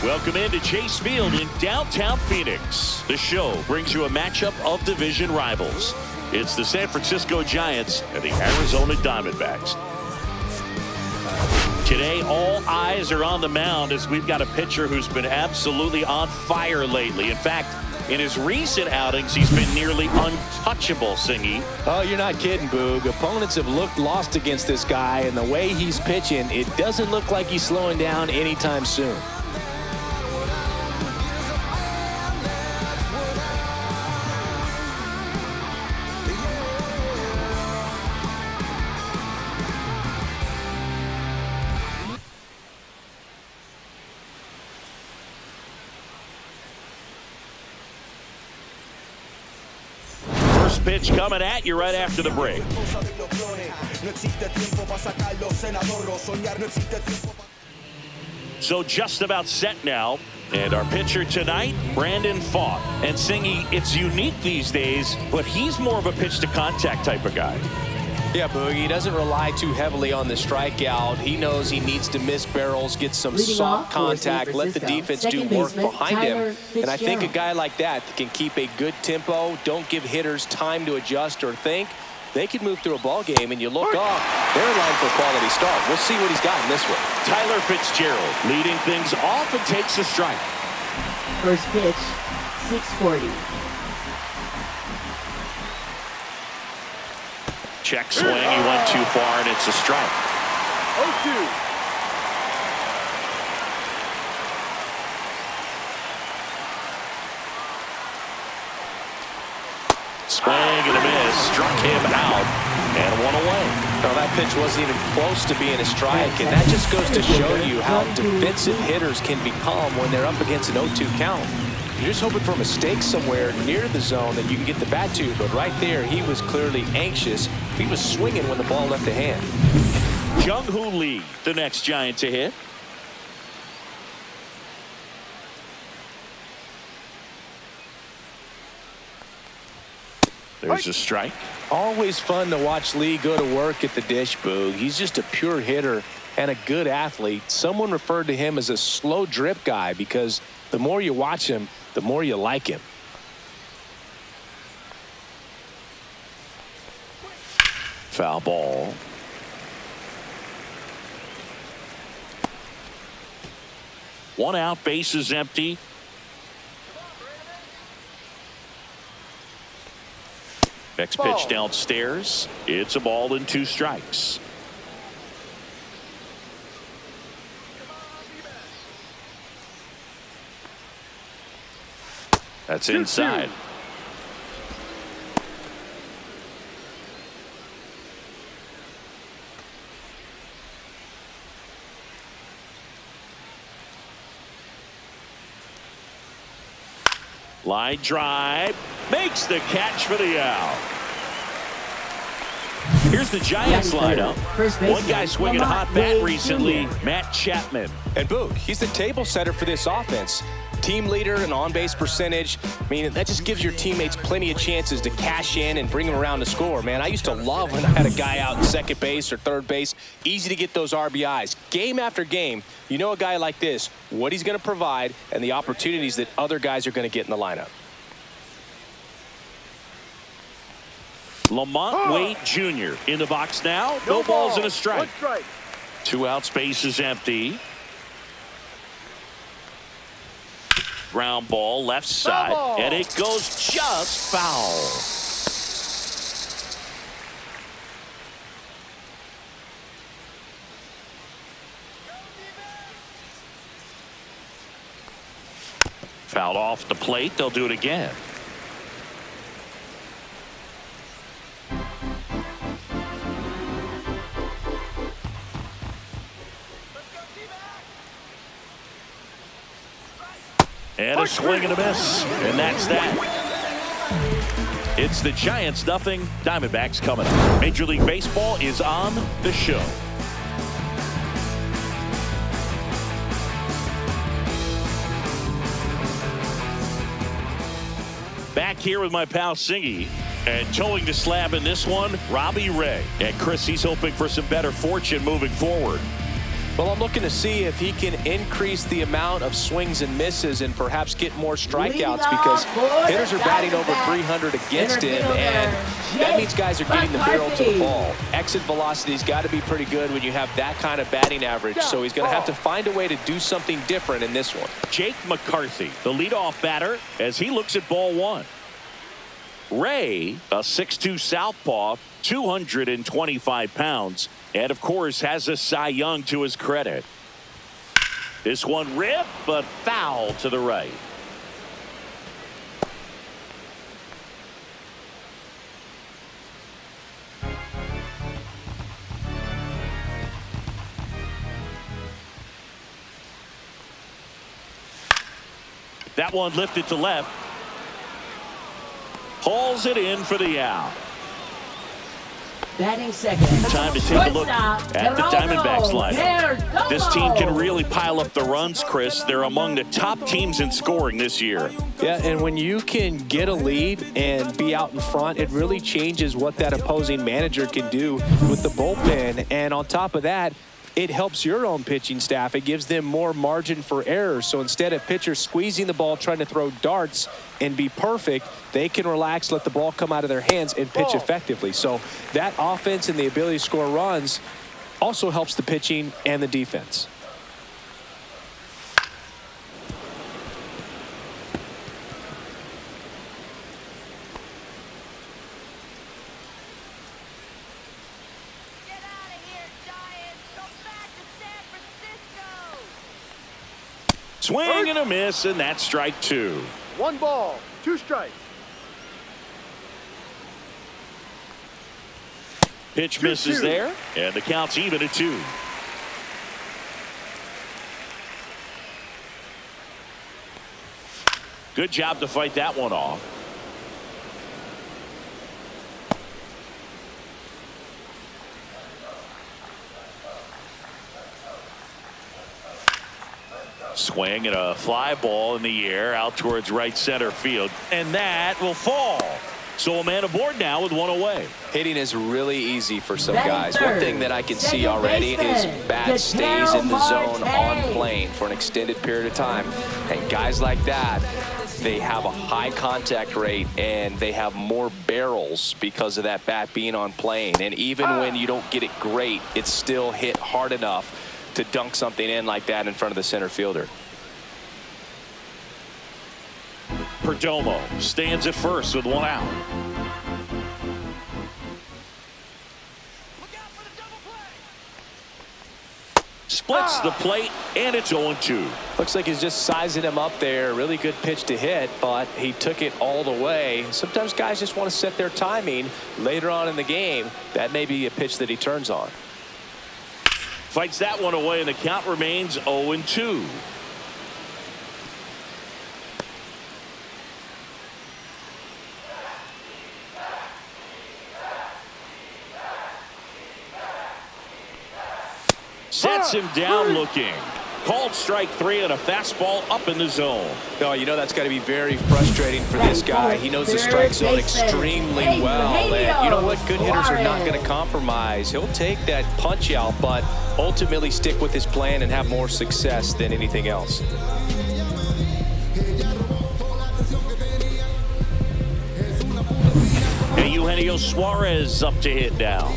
Welcome into Chase Field in downtown Phoenix. The show brings you a matchup of division rivals. It's the San Francisco Giants and the Arizona Diamondbacks. Today, all eyes are on the mound as we've got a pitcher who's been absolutely on fire lately. In fact, in his recent outings, he's been nearly untouchable, Singy. Oh, you're not kidding, Boog. Opponents have looked lost against this guy, and the way he's pitching, it doesn't look like he's slowing down anytime soon. Pitch coming at you right after the break. So just about set now, and our pitcher tonight, Brandon Pfaadt. And Singy, it's unique these days, but he's more of a pitch to contact type of guy. Yeah, Boog, he doesn't rely too heavily on the strikeout. He knows he needs to miss barrels, get some soft contact, let the defense do work behind him. And I think a guy like that can keep a good tempo, don't give hitters time to adjust or think. They could move through a ball game, and you look off, they're in line for a quality start. We'll see what he's got in this one. Tyler Fitzgerald leading things off and takes a strike. First pitch, 640. Check swing, he went too far, and it's a strike. 0-2. Swing and a miss, struck him out, and one away. Now that pitch wasn't even close to being a strike, and that just goes to show you how defensive hitters can become when they're up against an 0-2 count. You're just hoping for a mistake somewhere near the zone that you can get the bat to, but right there, he was clearly anxious. He was swinging when the ball left the hand. Jung-Hoo Lee, the next Giant to hit. There's a strike. Always fun to watch Lee go to work at the dish, Boog. He's just a pure hitter and a good athlete. Someone referred to him as a slow drip guy because the more you watch him, the more you like him. Foul ball. One out, base is empty. Next pitch downstairs. It's a ball and 2 strikes. That's inside. Line drive. Makes the catch for the out. Here's the Giants lineup. One guy swinging a hot bat recently, Matt Chapman. And Boog, he's the table setter for this offense. Team leader and on-base percentage. I mean, that just gives your teammates plenty of chances to cash in and bring them around to score, man. I used to love when I had a guy out in second base or third base. Easy to get those RBIs. Game after game, you know a guy like this, what he's going to provide and the opportunities that other guys are going to get in the lineup. Lamont Wade Jr. in the box now. No balls and a strike. 2 outs, base is empty. Ground ball left side, and it goes just foul. Fouled off the plate. They'll do it again. And a swing and a miss, and that's that. It's the Giants 0, Diamondbacks coming up. Major League Baseball is on the show. Back here with my pal Singy, and towing the slab in this one, Robbie Ray. And Chris, he's hoping for some better fortune moving forward. Well, I'm looking to see if he can increase the amount of swings and misses and perhaps get more strikeouts, because hitters are batting over 300 against him, and that means guys are getting the barrel to the ball. Exit velocity's got to be pretty good when you have that kind of batting average, so he's going to have to find a way to do something different in this one. Jake McCarthy, the leadoff batter, as he looks at ball one. Ray, a 6'2" southpaw, 225 pounds, and of course has a Cy Young to his credit. This one ripped, but foul to the right. That one lifted to left. Hauls it in for the out. Batting second. Time to take a look at the Diamondbacks lineup. This team can really pile up the runs, Chris. They're among the top teams in scoring this year. Yeah, and when you can get a lead and be out in front, it really changes what that opposing manager can do with the bullpen. And on top of that, it helps your own pitching staff. It gives them more margin for error. So instead of pitchers squeezing the ball, trying to throw darts and be perfect, they can relax, let the ball come out of their hands, and pitch effectively. So that offense and the ability to score runs also helps the pitching and the defense. Swing and a miss, and that's strike two. 1 ball, 2 strikes. Pitch misses there, and the count's even at 2. Good job to fight that one off. Swing and a fly ball in the air out towards right center field, and that will fall. So a man aboard now with one away. Hitting is really easy for some guys. One thing that I can see already is bat stays in the zone on plane for an extended period of time. And guys like that, they have a high contact rate and they have more barrels because of that bat being on plane. And even when you don't get it great, it's still hit hard enough to dunk something in like that in front of the center fielder. Perdomo stands at first with one out. Splits the plate, and it's 0-2. Looks like he's just sizing him up there. Really good pitch to hit, but he took it all the way. Sometimes guys just want to set their timing later on in the game. That may be a pitch that he turns on. Fights that one away, and the count remains 0-2. Sets him down looking. Called strike 3 on a fastball up in the zone. Oh, you know that's got to be very frustrating for this guy. He knows the strike zone extremely well. And you know what? Good hitters are not going to compromise. He'll take that punch out, but ultimately stick with his plan and have more success than anything else. Hey, Eugenio Suarez up to hit now.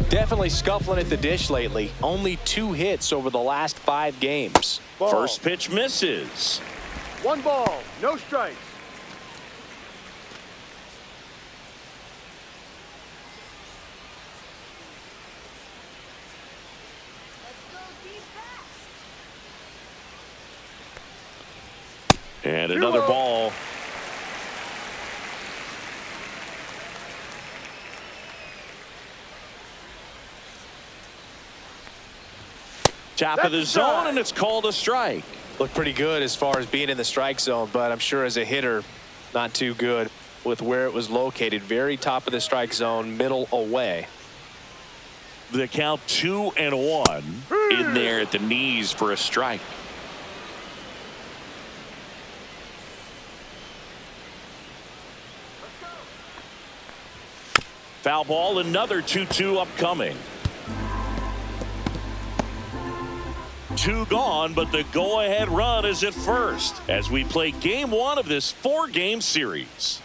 Definitely scuffling at the dish lately. Only 2 hits over the last 5 games. Ball. First pitch misses. 1 ball, no strikes. And another ball. Top of the zone, and it's called a strike. Looked pretty good as far as being in the strike zone, but I'm sure as a hitter, not too good with where it was located. Very top of the strike zone, middle away. The count 2-1 in there at the knees for a strike. Foul ball, another 2-2 upcoming. 2 gone, but the go-ahead run is at first as we play game 1 of this 4-game series.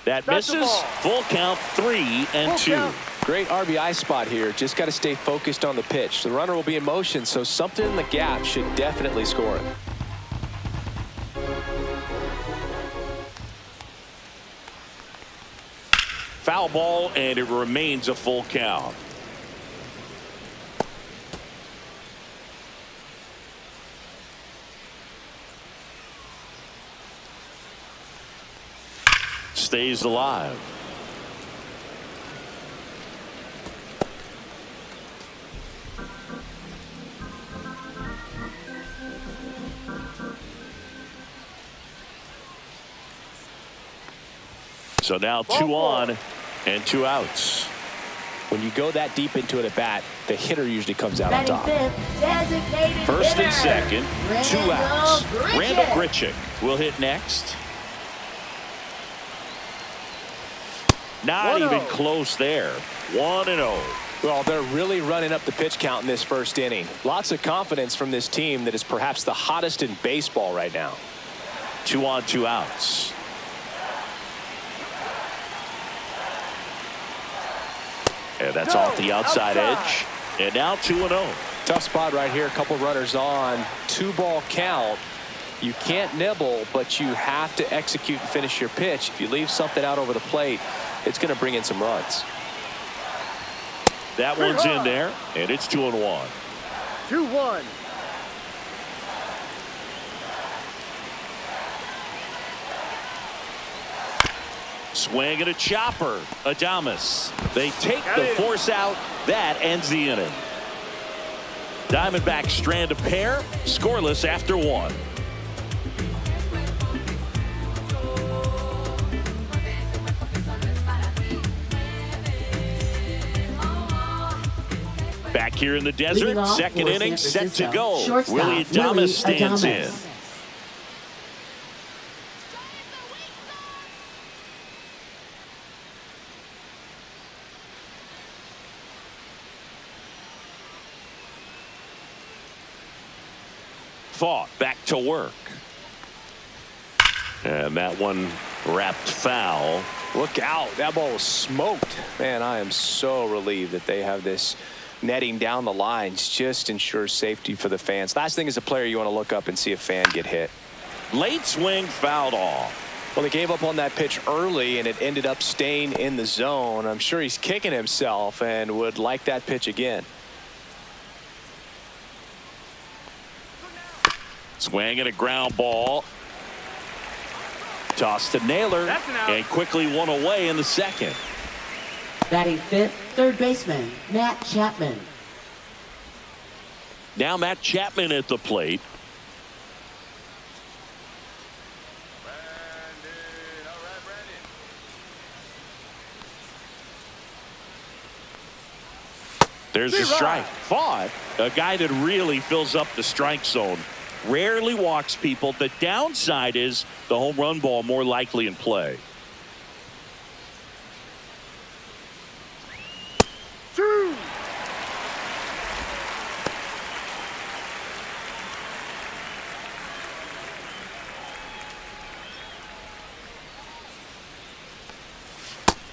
That misses. Full count, 3-2. Great RBI spot here. Just got to stay focused on the pitch. The runner will be in motion, so something in the gap should definitely score it. Foul ball, and it remains a full count. Stays alive. So now 2 on and 2 outs. When you go that deep into it at bat, the hitter usually comes out on top. First and second, 2 outs. Randall Grichuk will hit next. Not even close there. 1-0. Well, they're really running up the pitch count in this first inning. Lots of confidence from this team that is perhaps the hottest in baseball right now. 2 on, 2 outs. And that's off the outside edge. And now 2-0. Tough spot right here. A couple runners on. 2-ball count. You can't nibble, but you have to execute and finish your pitch. If you leave something out over the plate, it's going to bring in some runs. That one's in there, and it's 2-1. 2-1. Swing and a chopper. Adames. They take the force out. That ends the inning. Diamondbacks strand a pair. Scoreless after 1. Back here in the desert, second inning set to go. Willie Adames stands in. Fought back to work. And that one wrapped foul. Look out. That ball was smoked. Man, I am so relieved that they have this netting down the lines. Just ensures safety for the fans. Last thing as a player, you want to look up and see a fan get hit. Late swing fouled off. Well, they gave up on that pitch early, and it ended up staying in the zone. I'm sure he's kicking himself and would like that pitch again. Swing and a ground ball. Toss to Naylor, and quickly one away in the second. Batting fifth, third baseman, Matt Chapman. Now Matt Chapman at the plate. There's the strike. Fought, a guy that really fills up the strike zone. Rarely walks people. The downside is the home run ball more likely in play. 2.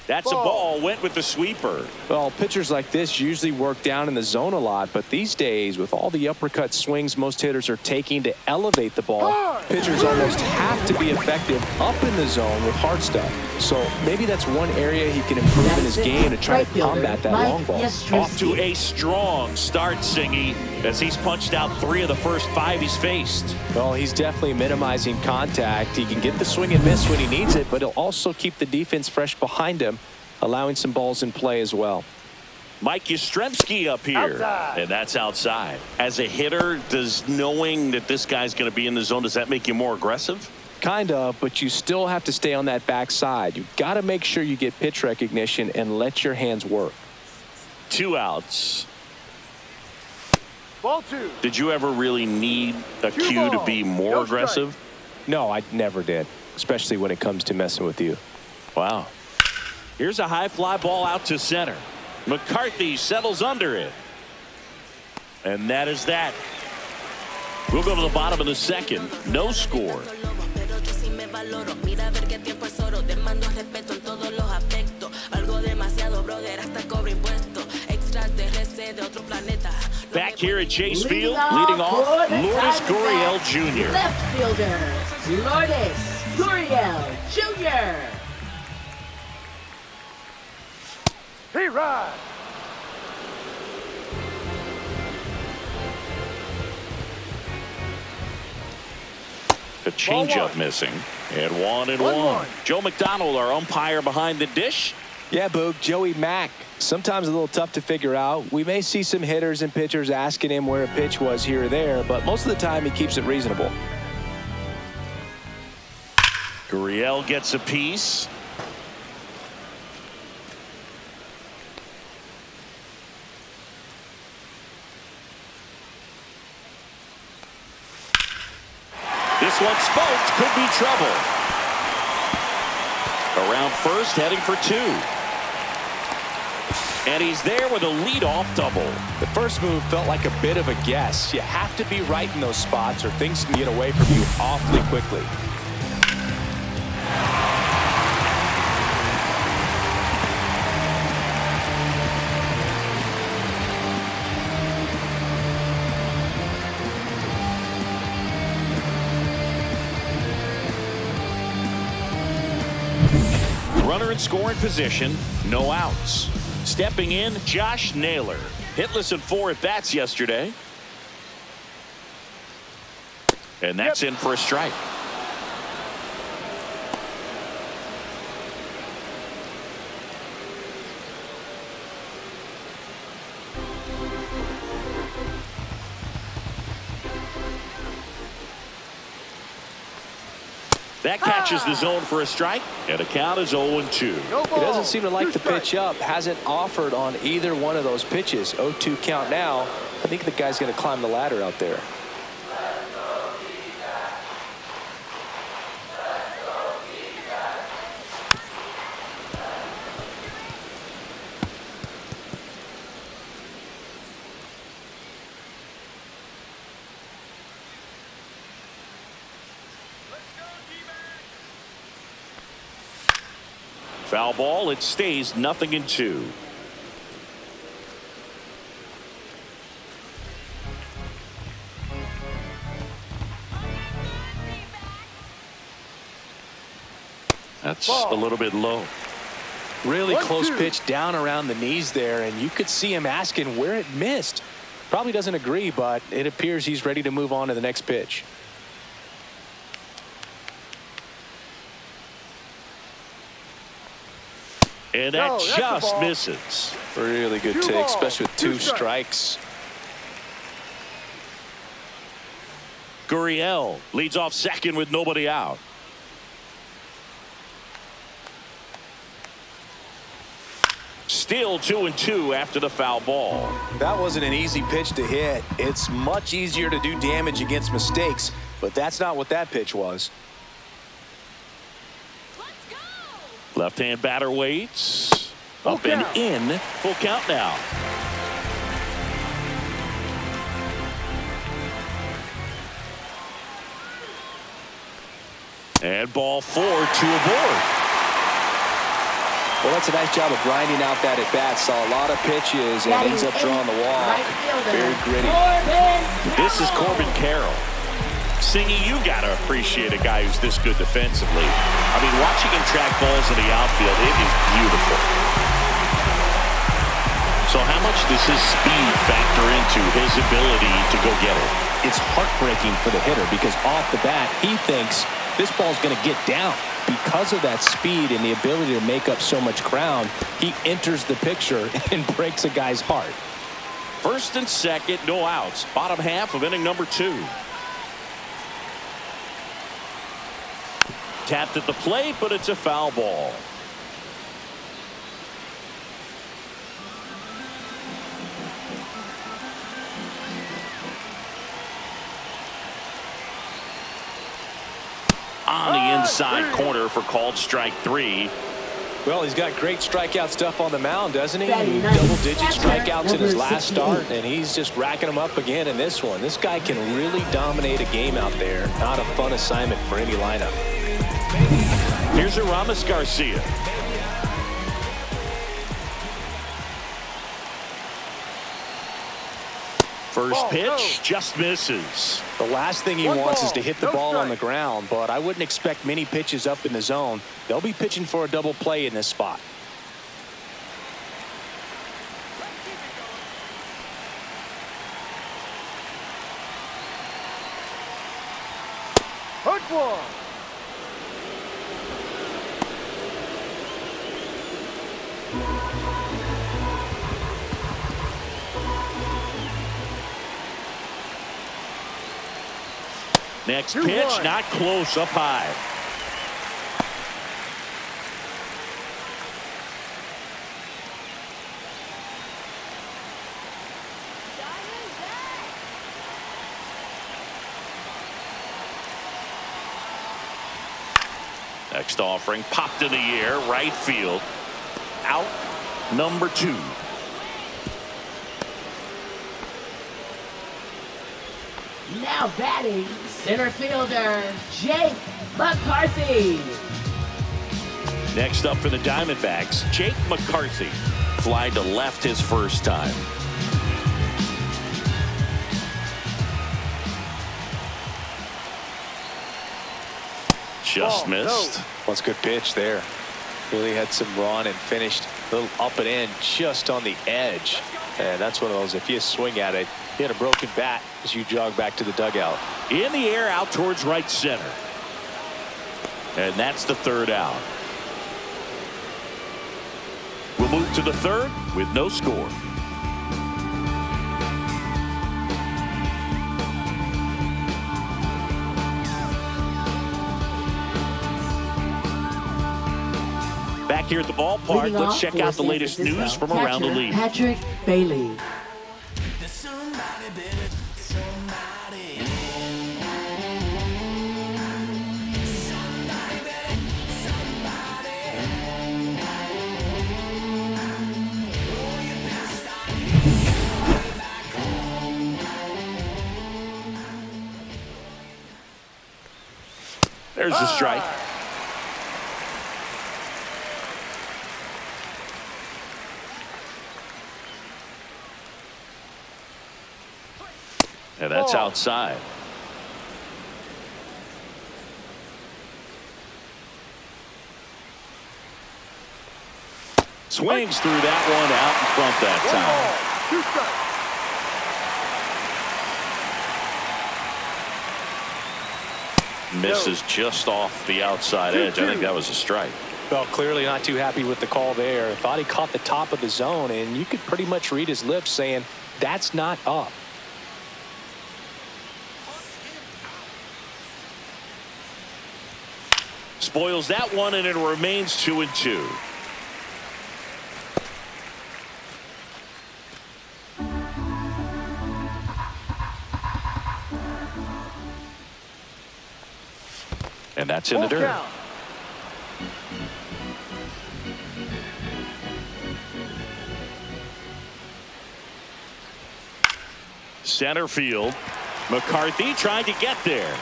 That's a ball. Went with the sweeper. Well, pitchers like this usually work down in the zone a lot, but these days, with all the uppercut swings most hitters are taking to elevate the ball, pitchers almost have to be effective up in the zone with hard stuff. So maybe that's one area he can improve in his game to try to combat that long ball. Off to a strong start, Singy, as he's punched out 3 of the first 5 he's faced. Well, he's definitely minimizing contact. He can get the swing and miss when he needs it, but he'll also keep the defense fresh behind him, allowing some balls in play as well. Mike Yastrzemski up here. Outside. And that's outside. As a hitter, does knowing that this guy's going to be in the zone, does that make you more aggressive? Kind of, but you still have to stay on that backside. You've got to make sure you get pitch recognition and let your hands work. 2 outs. Ball 2. Did you ever really need a cue to be more No aggressive? No, I never did, especially when it comes to messing with you. Wow. Here's a high fly ball out to center. McCarthy settles under it. And that is that. We'll go to the bottom of the second. No score. Back here at Chase Field, leading off, Lourdes Gurriel Jr. Left fielder, Lourdes Gurriel Jr. He rides. The changeup missing. And 1-1. Joe McDonald, our umpire behind the dish. Yeah, Boog, Joey Mack. Sometimes a little tough to figure out. We may see some hitters and pitchers asking him where a pitch was here or there, but most of the time he keeps it reasonable. Gurriel gets a piece. This one spoked, could be trouble. Around first, heading for 2. And he's there with a leadoff double. The first move felt like a bit of a guess. You have to be right in those spots or things can get away from you awfully quickly. Runner in scoring position, no outs. Stepping in, Josh Naylor. Hitless in 4 at-bats yesterday. And that's in for a strike. That catches the zone for a strike, and the count is 0-2. He doesn't seem to like the pitch up. Hasn't offered on either one of those pitches. 0-2 count now. I think the guy's going to climb the ladder out there. Foul ball, it stays 0-2. That's a little bit low. Really close pitch down around the knees there, and you could see him asking where it missed. Probably doesn't agree, but it appears he's ready to move on to the next pitch. And that just misses. Really good take, especially with 2 strikes. Gurriel leads off second with nobody out. Still 2-2 after the foul ball. That wasn't an easy pitch to hit. It's much easier to do damage against mistakes, but that's not what that pitch was. Left-hand batter waits. Up and in. Full count now. And ball 4, 2 aboard. Well, that's a nice job of grinding out that at-bat. Saw a lot of pitches and ends up drawing the walk. Very gritty. This is Corbin Carroll. Singy, you got to appreciate a guy who's this good defensively. I mean, watching him track balls in the outfield, it is beautiful. So how much does his speed factor into his ability to go get it? It's heartbreaking for the hitter because off the bat, he thinks this ball's going to get down. Because of that speed and the ability to make up so much ground, he enters the picture and breaks a guy's heart. First and second, no outs. Bottom half of inning number 2. Tapped at the plate, but it's a foul ball. inside corner for called strike 3. Well, he's got great strikeout stuff on the mound, doesn't he? Nice. Double-digit strikeouts in his Number last 68. start, and he's just racking them up again in this one. This guy can really dominate a game out there. Not a fun assignment for any lineup. Here's Aramis Garcia. First pitch just misses. The last thing he One wants ball, is to hit the no ball on the strike. ground, but I wouldn't expect many pitches up in the zone. They'll be pitching for a double play in this spot. Hook one. Next 2-1. pitch, not close, up high. Next offering popped in the air, right field. Out number 2. Now batting, center fielder, Jake McCarthy. Next up for the Diamondbacks, Jake McCarthy. Fly to left his first time. Just missed. That's a good pitch there. Really had some run and finished a little up and in just on the edge. And that's one of those, if you swing at it, hit a broken bat as you jog back to the dugout. In the air out towards right center. And that's the third out. We'll move to the third with no score. Back here at the ballpark, Leading let's off check for out the San latest Francisco, news from around the catcher league. Patrick Bailey. There's the strike. And that's outside. Swings through that one out in front that time. 2 strikes. Misses just off the outside edge. I think that was a strike. Well, clearly not too happy with the call there. Thought he caught the top of the zone, and you could pretty much read his lips saying, that's not up. Spoils that one, and it remains 2-2. And that's in the dirt. Count. Center field. McCarthy trying to get there.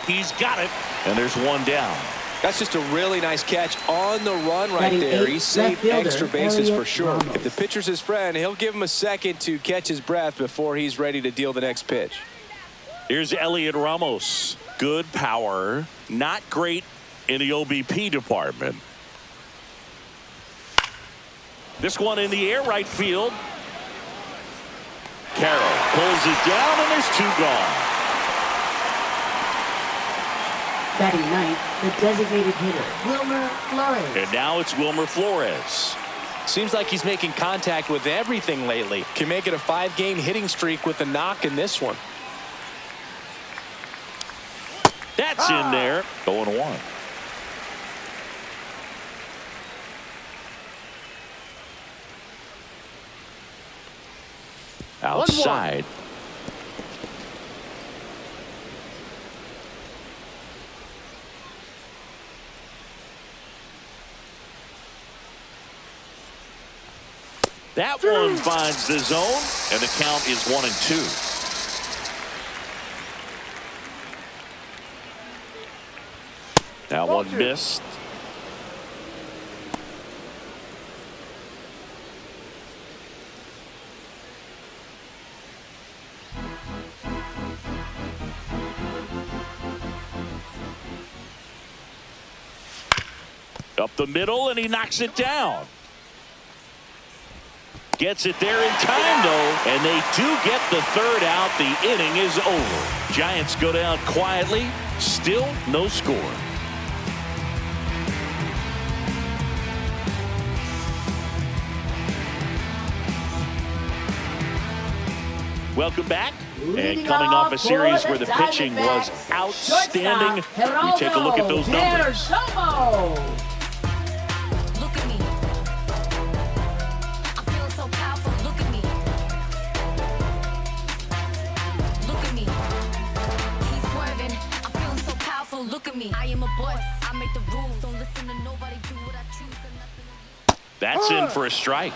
He's got it. And there's one down. That's just a really nice catch on the run right Batting there. 8th, He saved left fielder, extra bases Elly for sure. Ramos. If the pitcher's his friend, he'll give him a second to catch his breath before he's ready to deal the next pitch. Here's Elliot Ramos. Good power. Not great in the OBP department. This one in the air, right field. Carroll pulls it down, and there's 2 gone. Batting 9th, the designated hitter, Wilmer Flores. And now it's Wilmer Flores. Seems like he's making contact with everything lately. Can make it a 5-game hitting streak with a knock in this one. That's in there. 0-1. Outside. That one finds the zone, and the count is 1-2. That one missed. Up the middle, and he knocks it down. Gets it there in time, though, and they do get the third out. The inning is over. Giants go down quietly. Still no score. Welcome back. And coming off a series where the pitching was outstanding, we take a look at those numbers. Look at me. I feel so powerful. Look at me. Look at me. He's swerving. I'm feeling so powerful. Look at me. I am a boss. I make the rules. Don't listen to nobody. Do what I choose. And nothing. That's in for a strike.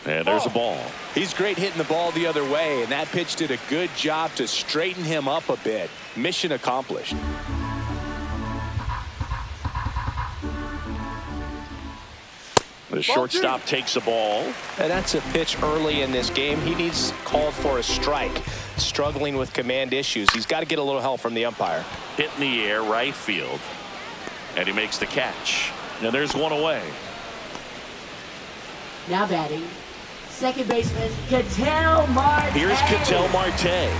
And there's a ball. He's great hitting the ball the other way, and that pitch did a good job to straighten him up a bit. Mission accomplished. The shortstop takes a ball. And that's a pitch early in this game. He needs called for a strike. Struggling with command issues. He's got to get a little help from the umpire. Hit in the air, right field. And he makes the catch. Now there's one away. Now batting, second baseman Ketel Marte. Here's Ketel Marte.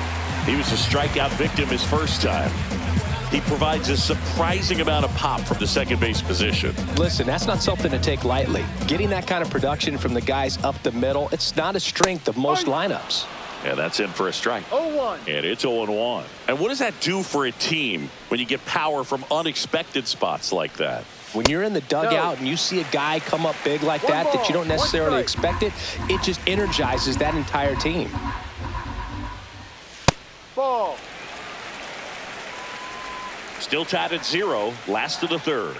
He was a strikeout victim his first time. He provides a surprising amount of pop from the second base position. Listen, that's not something to take lightly. Getting that kind of production from the guys up the middle, it's not a strength of most lineups. Yeah, that's in for a strike. 0-1. And it's 0-1. And what does that do for a team when you get power from unexpected spots like that? When you're in the dugout and you see a guy come up big like that you don't necessarily expect it, it just energizes that entire team. Ball. Still tied at 0, last of the third.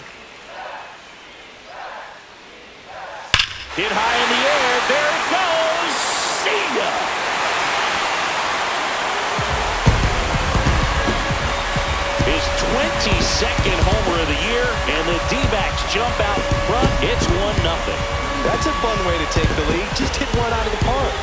Hit high in the air, there it goes, see ya! His 22nd homer of the year, and the D-backs jump out in front. It's 1-0. That's a fun way to take the lead. Just hit one out of the park.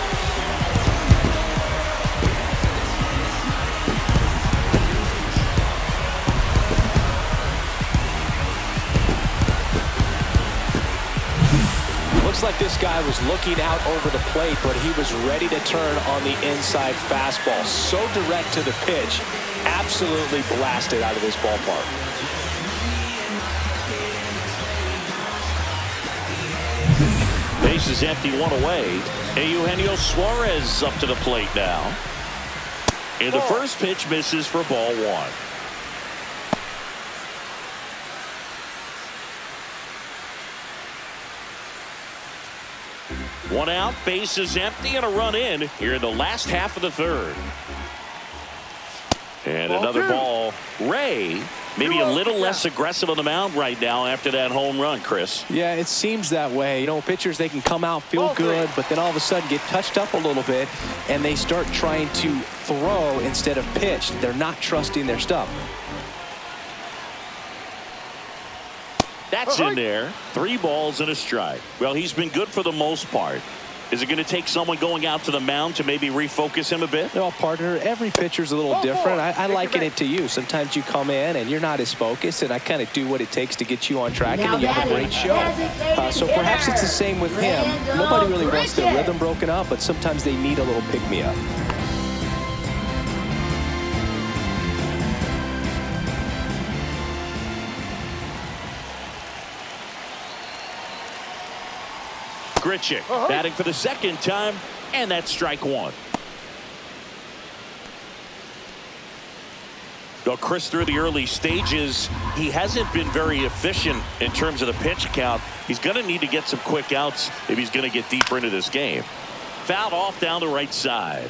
Looks like this guy was looking out over the plate, but he was ready to turn on the inside fastball. So direct to the pitch. Absolutely blasted out of this ballpark. Base is empty, one away. And Eugenio Suarez up to the plate now. And the first pitch misses for ball one. One out, base is empty, and a run in here in the last half of the third. And another ball. Ray, maybe a little less aggressive on the mound right now after that home run, Chris. Yeah, it seems that way. You know, pitchers, they can come out, feel good, but then all of a sudden get touched up a little bit, and they start trying to throw instead of pitch. They're not trusting their stuff. That's in there. 3 balls and a strike. Well, he's been good for the most part. Is it going to take someone going out to the mound to maybe refocus him a bit? Well, partner, every pitcher's a little different. I liken it to you. Sometimes you come in and you're not as focused, and I kind of do what it takes to get you on track, and then you have a great show. So perhaps it's the same with him. Nobody really wants their rhythm broken up, but sometimes they need a little pick-me-up. Grichuk batting for the second time, and that's strike one. Well, Chris, through the early stages, he hasn't been very efficient in terms of the pitch count. He's going to need to get some quick outs if he's going to get deeper into this game. Fouled off down the right side.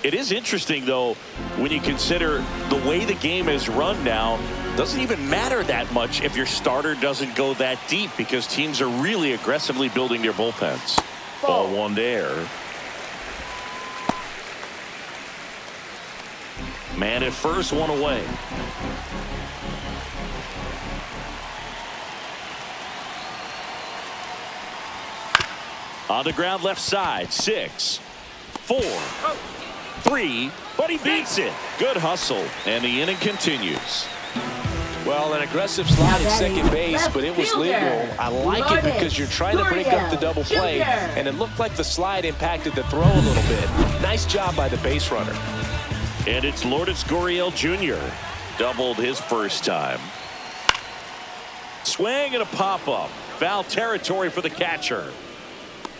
It is interesting, though, when you consider the way the game is run now. Doesn't even matter that much if your starter doesn't go that deep, because teams are really aggressively building their bullpens. Ball one there. Man at first, one away. On the ground left side, 6, 4, 3, but he beats it. Good hustle, and the inning continues. Well, an aggressive slide at second base, but it was legal. I like it because you're trying to break up the double play, and it looked like the slide impacted the throw a little bit. Nice job by the base runner. And it's Lourdes Gurriel Jr. Doubled his first time. Swing and a pop-up. Foul territory for the catcher.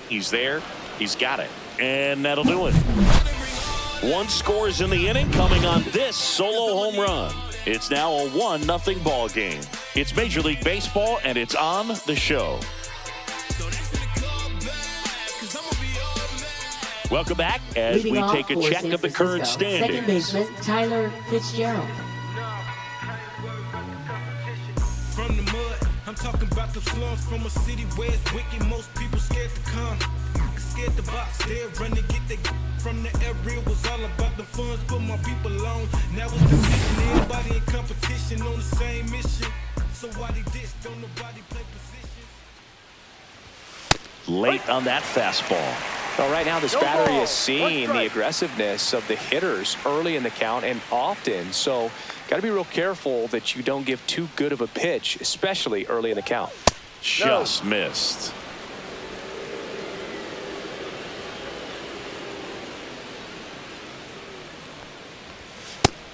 He's there. He's got it. And that'll do it. 1 scores in the inning, coming on this solo home run. It's now a 1-0 ball game. It's Major League Baseball, and it's on the show. Welcome back as we take a check of the current standings. Second baseman Tyler Fitzgerald. From the mud, I'm talking about the slums from a city where it's wicked. Most people scared to come, scared to box. They're running, get they from the area. Was all about the funds, put my people on. Now it's decision, everybody in competition on the same mission. So why they diss? Don't nobody play position. Late on that fastball. Well, right now this battery is seeing the aggressiveness of the hitters early in the count and often. So got to be real careful that you don't give too good of a pitch, especially early in the count. Just missed.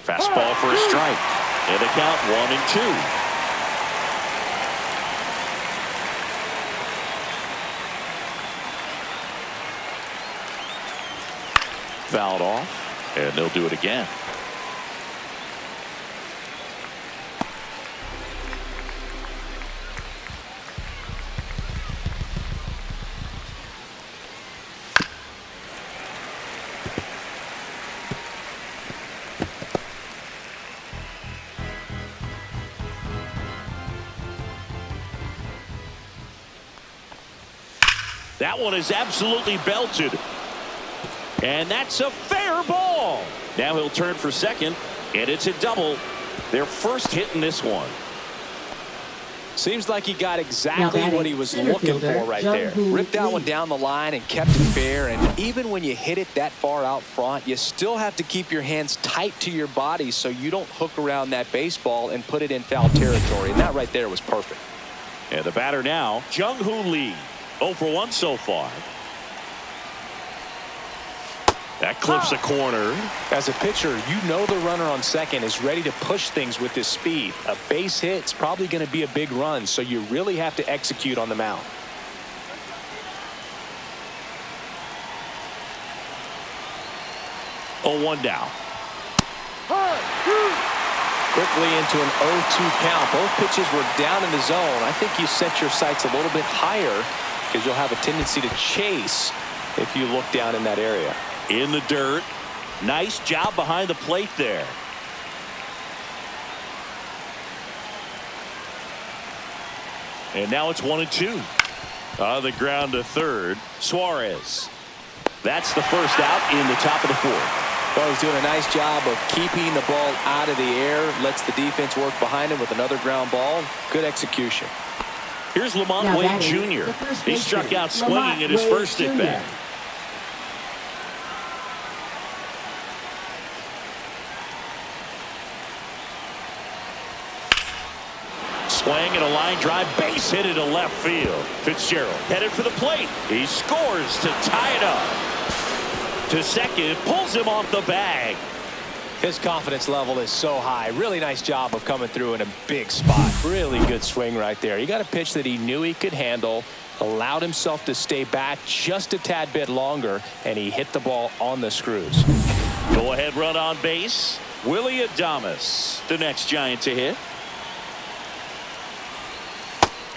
Fastball for a strike. And the count 1-2. Fouled off, and they'll do it again. That one is absolutely belted. And that's a fair ball. Now he'll turn for second, and it's a double. Their first hit in this one. Seems like he got exactly what he was looking for right there. Ripped that one down the line and kept it fair. And even when you hit it that far out front, you still have to keep your hands tight to your body so you don't hook around that baseball and put it in foul territory. And that right there was perfect. And the batter now, Jung-Hoo Lee. 0 for 1 so far. That clips a corner. As a pitcher, you know the runner on second is ready to push things with his speed. A base hit's probably going to be a big run, so you really have to execute on the mound. Oh, 1 down. Quickly into an 0-2 count. Both pitches were down in the zone. I think you set your sights a little bit higher because you'll have a tendency to chase if you look down in that area. In the dirt. Nice job behind the plate there. And now it's 1-2. On the ground to third, Suarez. That's the first out in the top of the 4th. Well, he's doing a nice job of keeping the ball out of the air. Lets the defense work behind him with another ground ball. Good execution. Here's Lamont Wade Jr. He struck out swinging at his first at bat. Swing and a line drive, base hit into left field. Fitzgerald headed for the plate. He scores to tie it up. To second, pulls him off the bag. His confidence level is so high. Really nice job of coming through in a big spot. Really good swing right there. He got a pitch that he knew he could handle, allowed himself to stay back just a tad bit longer, and he hit the ball on the screws. Go ahead run on base. Willie Adames, the next Giant to hit.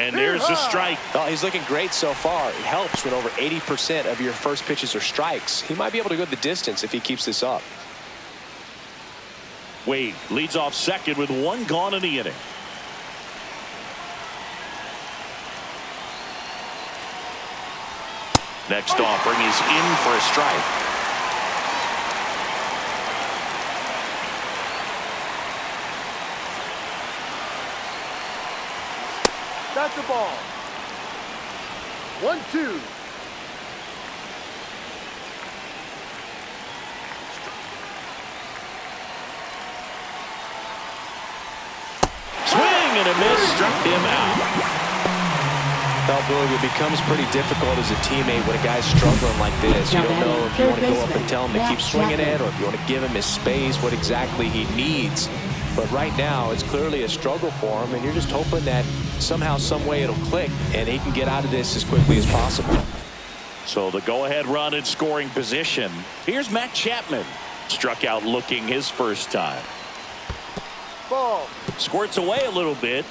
And there's a strike. Oh, he's looking great so far. It helps when over 80% of your first pitches are strikes. He might be able to go the distance if he keeps this up. Wade leads off second with one gone in the inning. Next offering is in for a strike. That's the ball. 1-2. Swing and a miss, struck him out. Well, Boog, it becomes pretty difficult as a teammate when a guy's struggling like this. You don't know if you want to go up and tell him to keep swinging it or if you want to give him his space, what exactly he needs. But right now, it's clearly a struggle for him, and you're just hoping that somehow, some way it'll click, and he can get out of this as quickly as possible. So the go-ahead run in scoring position. Here's Matt Chapman. Struck out looking his first time. Ball. Squirts away a little bit.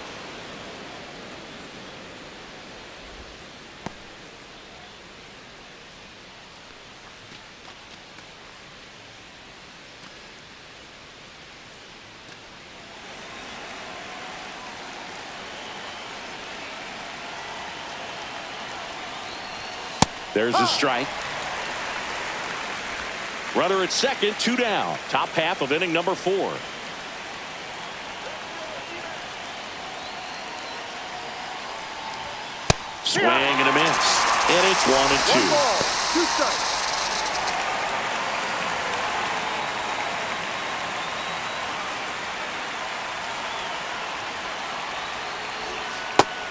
There's a strike. Runner at second, 2 down. Top half of inning number 4. Swing and a miss. And it's 1-2. 1 ball, 2 strikes.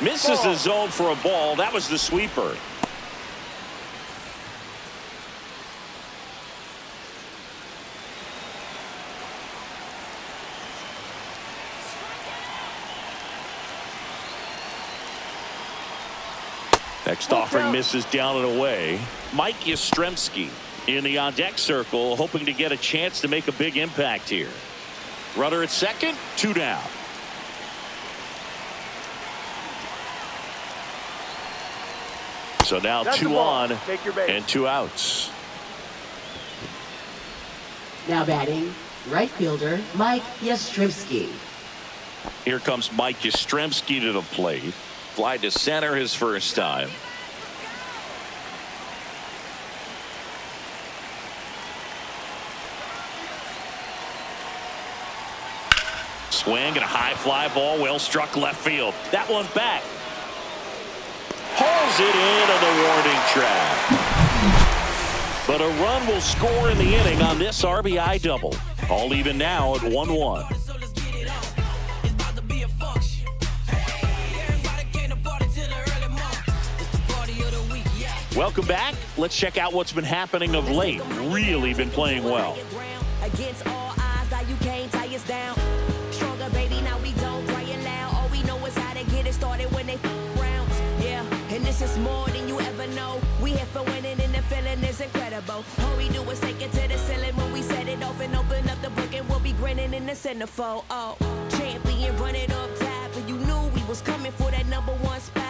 Misses the zone for a ball. That was the sweeper. Next offering misses down and away. Mike Yastrzemski in the on-deck circle, hoping to get a chance to make a big impact here. Runner at second, 2 down. So now That's 2 on Take your base. and 2 outs. Now batting, right fielder Mike Yastrzemski. Here comes Mike Yastrzemski to the plate. Fly to center his first time. Swing and a high fly ball, well struck left field. That one back. Hauls it into the warning track. But a run will score in the inning on this RBI double. All even now at 1-1. Welcome back. Let's check out what's been happening of late. Really been playing well. Against all odds, now you can't tie us down. Stronger, baby, now we don't cry it loud. All we know is how to get it started when they rounds. Yeah, and this is more than you ever know. We here for winning and the feeling is incredible. All we do is take it to the ceiling when we set it off and open up the book and we'll be grinning in the centerfold. Oh, champion, run it up top. And you knew we was coming for that #1 spot.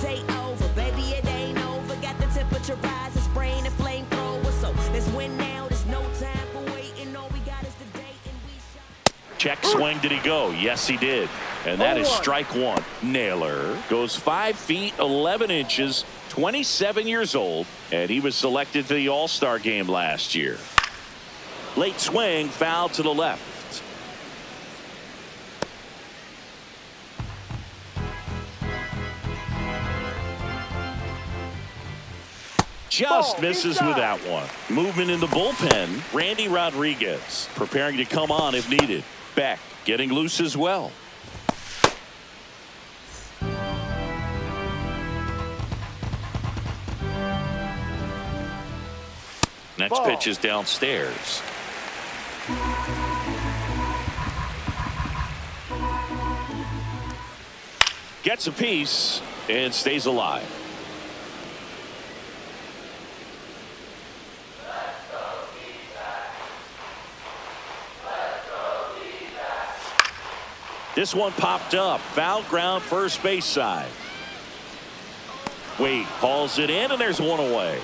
Take over, baby, it ain't over. Got the temperature rise and spraying the flamethrower. So let's win now. There's no time for waiting. All we got is the date and we shot. Check swing. Did he go? Yes, he did. And that is strike 1. Naylor goes 5 feet 11 inches, 27 years old, and he was selected to the All-Star game last year. Late swing, foul to the left. Just misses with that one. Movement in the bullpen. Randy Rodriguez preparing to come on if needed. Beck getting loose as well. Next pitch is downstairs. Gets a piece and stays alive. This one popped up. Foul ground, first base side. Wade hauls it in, and there's one away.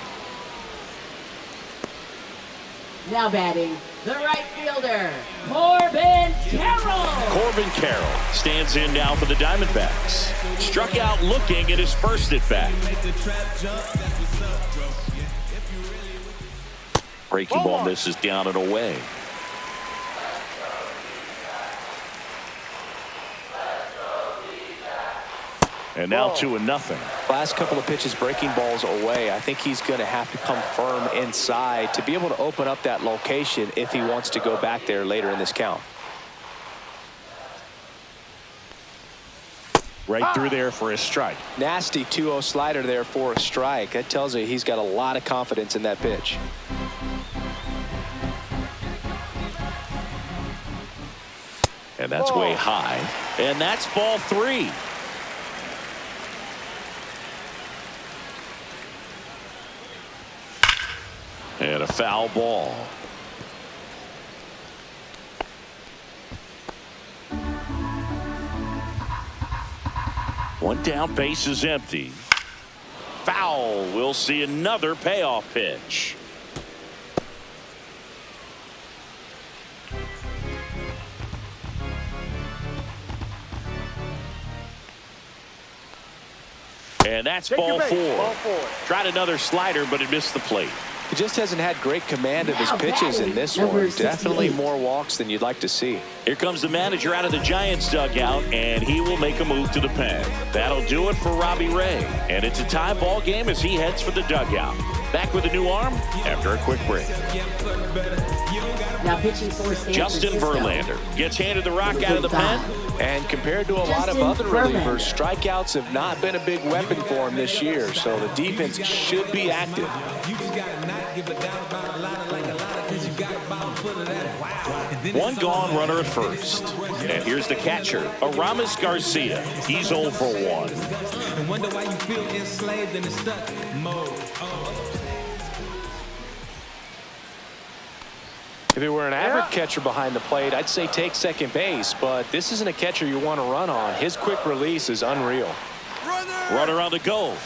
Now batting, the right fielder, Corbin Carroll. Corbin Carroll stands in now for the Diamondbacks. Struck out looking at his first at bat. Breaking ball misses down and away. And now 2-0. Last couple of pitches breaking balls away. I think he's going to have to come firm inside to be able to open up that location if he wants to go back there later in this count. Right through there for a strike. Nasty 2-0 slider there for a strike. That tells you he's got a lot of confidence in that pitch. And that's way high. And that's ball 3. And a foul ball. One down, base is empty. Foul. We'll see another payoff pitch. And that's ball 4. Tried another slider, but it missed the plate. He just hasn't had great command of his pitches in this one. Definitely more walks than you'd like to see. Here comes the manager out of the Giants dugout, and he will make a move to the pen. That'll do it for Robbie Ray. And it's a tie ball game as he heads for the dugout. Back with a new arm after a quick break. Now pitching for San Justin Francisco. Verlander gets handed the rock out of the pen. And compared to a lot of other relievers, strikeouts have not been a big weapon for him this year. So the defense should be active. One gone, runner at first. And here's the catcher, Aramis Garcia. He's 0 for 1. And wonder why you feel enslaved in the stuck mode. If it were an average catcher behind the plate, I'd say take second base. But this isn't a catcher you want to run on. His quick release is unreal. Runner on the go.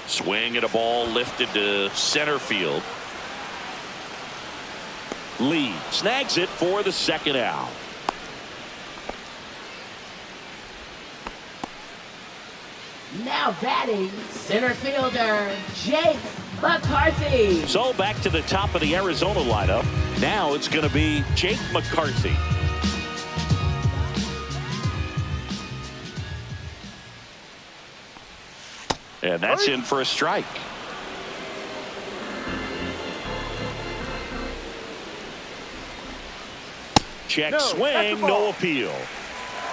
Swing at a ball lifted to center field. Lee snags it for the second out. Now batting, center fielder, Jake McCarthy. So back to the top of the Arizona lineup. Now it's going to be Jake McCarthy. And that's in for a strike. Check swing, no appeal.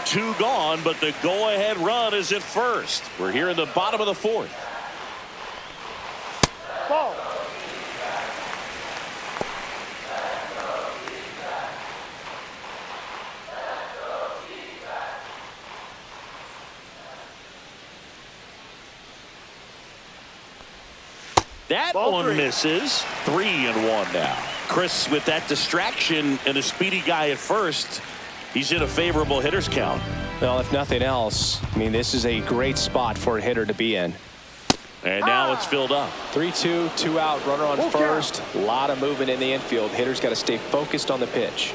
2 gone, but the go-ahead run is at first. We're here in the bottom of the 4th. Ball. That one misses. 3-1 now. Chris, with that distraction and a speedy guy at first, he's in a favorable hitter's count. Well, if nothing else, I mean, this is a great spot for a hitter to be in. And now it's filled up. 3-2, 2 out, runner on first. A lot of movement in the infield. Hitter's got to stay focused on the pitch.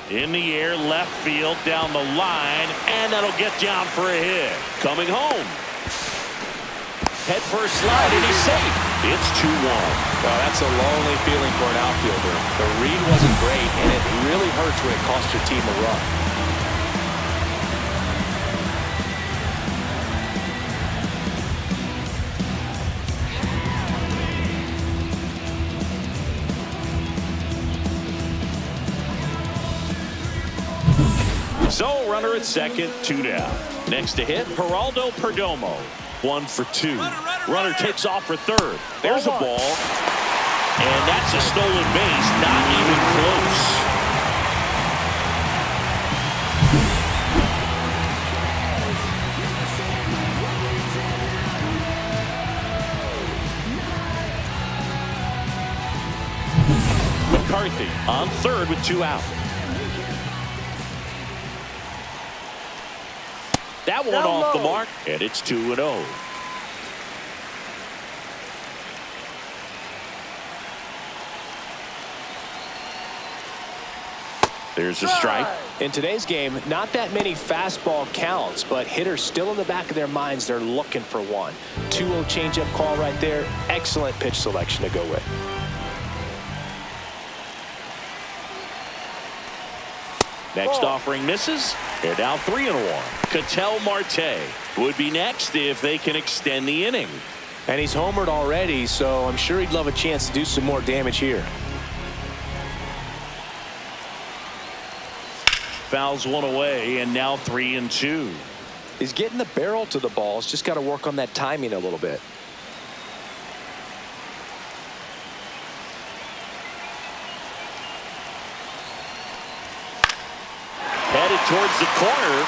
In the air, left field, down the line, and that'll get down for a hit. Coming home. Head first slide, and he's safe. It's 2-1. Well, that's a lonely feeling for an outfielder. The read wasn't great, and it really hurts when it costs your team a run. So, runner at second, 2 down. Next to hit, Geraldo Perdomo. 1 for 2. Runner takes off for third. There's a ball. And that's a stolen base. Not even close. McCarthy on third with 2 out. That one off the mark, and it's 2-0. There's a strike. In today's game, not that many fastball counts, but hitters still in the back of their minds, they're looking for one. 2-0 changeup call right there. Excellent pitch selection to go with. Next offering misses. They're now 3-1. Ketel Marte would be next if they can extend the inning. And he's homered already, so I'm sure he'd love a chance to do some more damage here. Fouls one away, and now 3-2. He's getting the barrel to the balls. Just got to work on that timing a little bit. Headed towards the corner.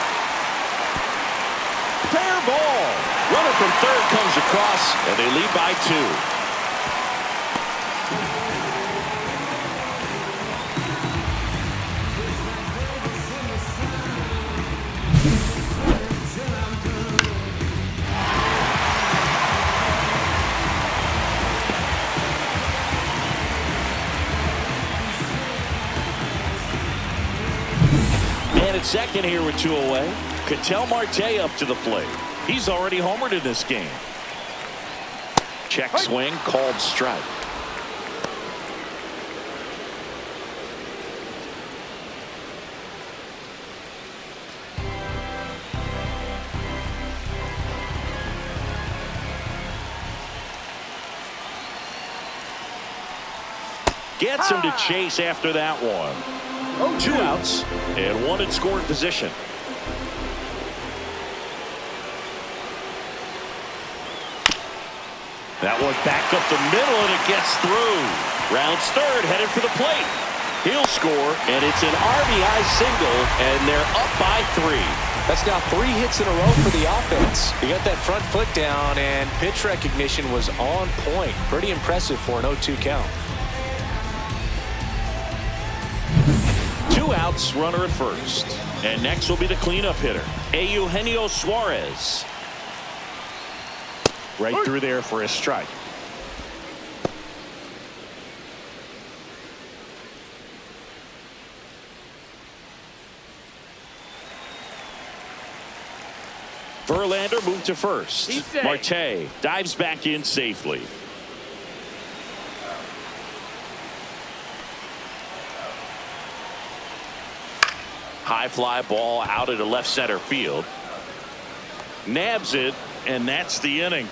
Fair ball. Runner from third comes across, and they lead by 2. Second here with 2 away. Ketel Marte up to the plate. He's already homered in this game. Check swing, called strike. Gets him to chase after that one. 2 outs and 1 in scoring position. That one back up the middle, and it gets through. Rounds third, headed for the plate. He'll score, and it's an RBI single, and they're up by 3. That's now 3 hits in a row for the offense. He got that front foot down, and pitch recognition was on point. Pretty impressive for an 0-2 count. 2 outs, runner at first. And next will be the cleanup hitter, Eugenio Suarez. Right through there for a strike. Verlander moved to first. Marte dives back in safely. High fly ball out into left center field. Nabs it, and that's the inning.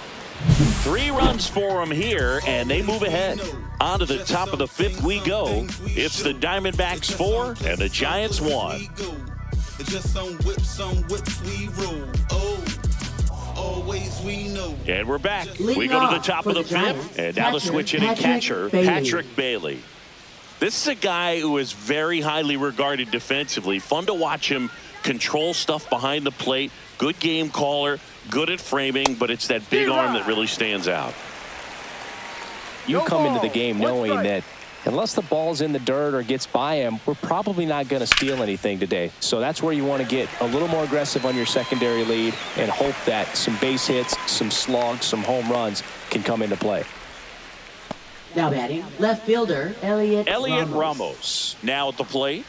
3 runs for him here, and they move ahead. On to the top of the 5th we go. It's the Diamondbacks 4 and the Giants 1. And we're back. We go to the top of the 5th, and now the switch hitting catcher, Patrick Bailey. This is a guy who is very highly regarded defensively. Fun to watch him control stuff behind the plate. Good game caller, good at framing, but it's that big arm that really stands out. You come into the game knowing that unless the ball's in the dirt or gets by him, we're probably not going to steal anything today. So that's where you want to get a little more aggressive on your secondary lead and hope that some base hits, some slugs, some home runs can come into play. Now batting, left fielder, Elliot Ramos. Now at the plate.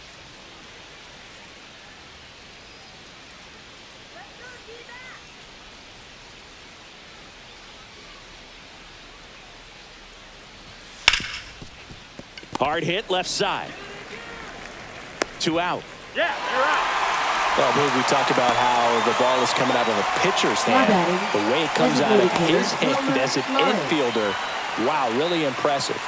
Hard hit left side. 2 out. Yeah, you're out. Well, I believe we talked about how the ball is coming out of the pitcher's hand. The way it comes out of his hand as an infielder. Wow, really impressive.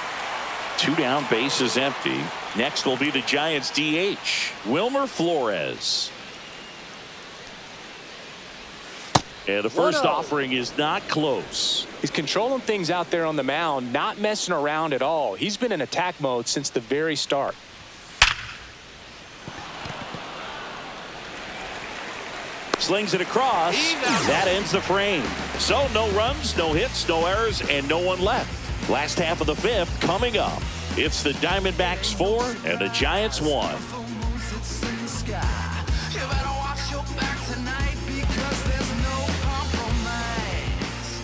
2 down, bases empty. Next will be the Giants DH, Wilmer Flores. And the first offering is not close. He's controlling things out there on the mound, not messing around at all. He's been in attack mode since the very start. Slings it across. That ends the frame. So no runs, no hits, no errors, and no one left. Last half of the 5th coming up. It's the Diamondbacks 4 and the Giants 1.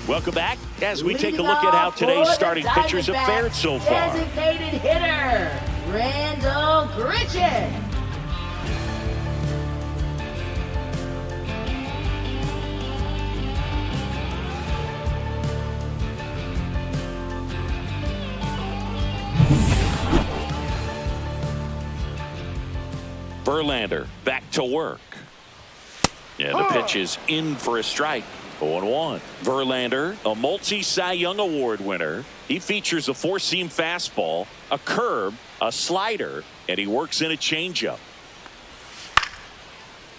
Welcome back as we take a Leading look at how off today's for the starting pitchers have fared so far. Designated hitter, Randall Gritchen. Verlander back to work. Yeah, the pitch is in for a strike. 0-1. Verlander, a multi-Cy Young Award winner. He features a four-seam fastball, a curve, a slider, and he works in a changeup.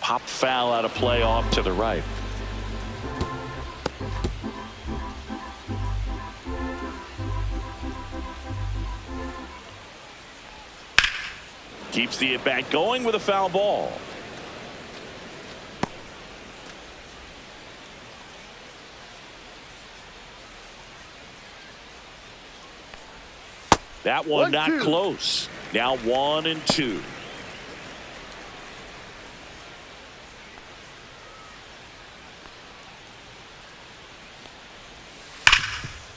Pop foul out of play off to the right. Keeps the at-bat going with a foul ball. That one not close. Now 1-2.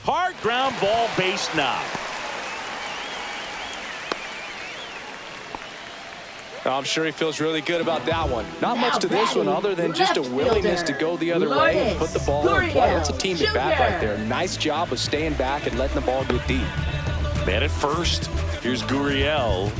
Hard ground ball, base knock. I'm sure he feels really good about that one. Not much to this one other than just a willingness to go the other way and put the ball in play. That's a team at bat right there. Nice job of staying back and letting the ball get deep. Man at first. Here's Gurriel.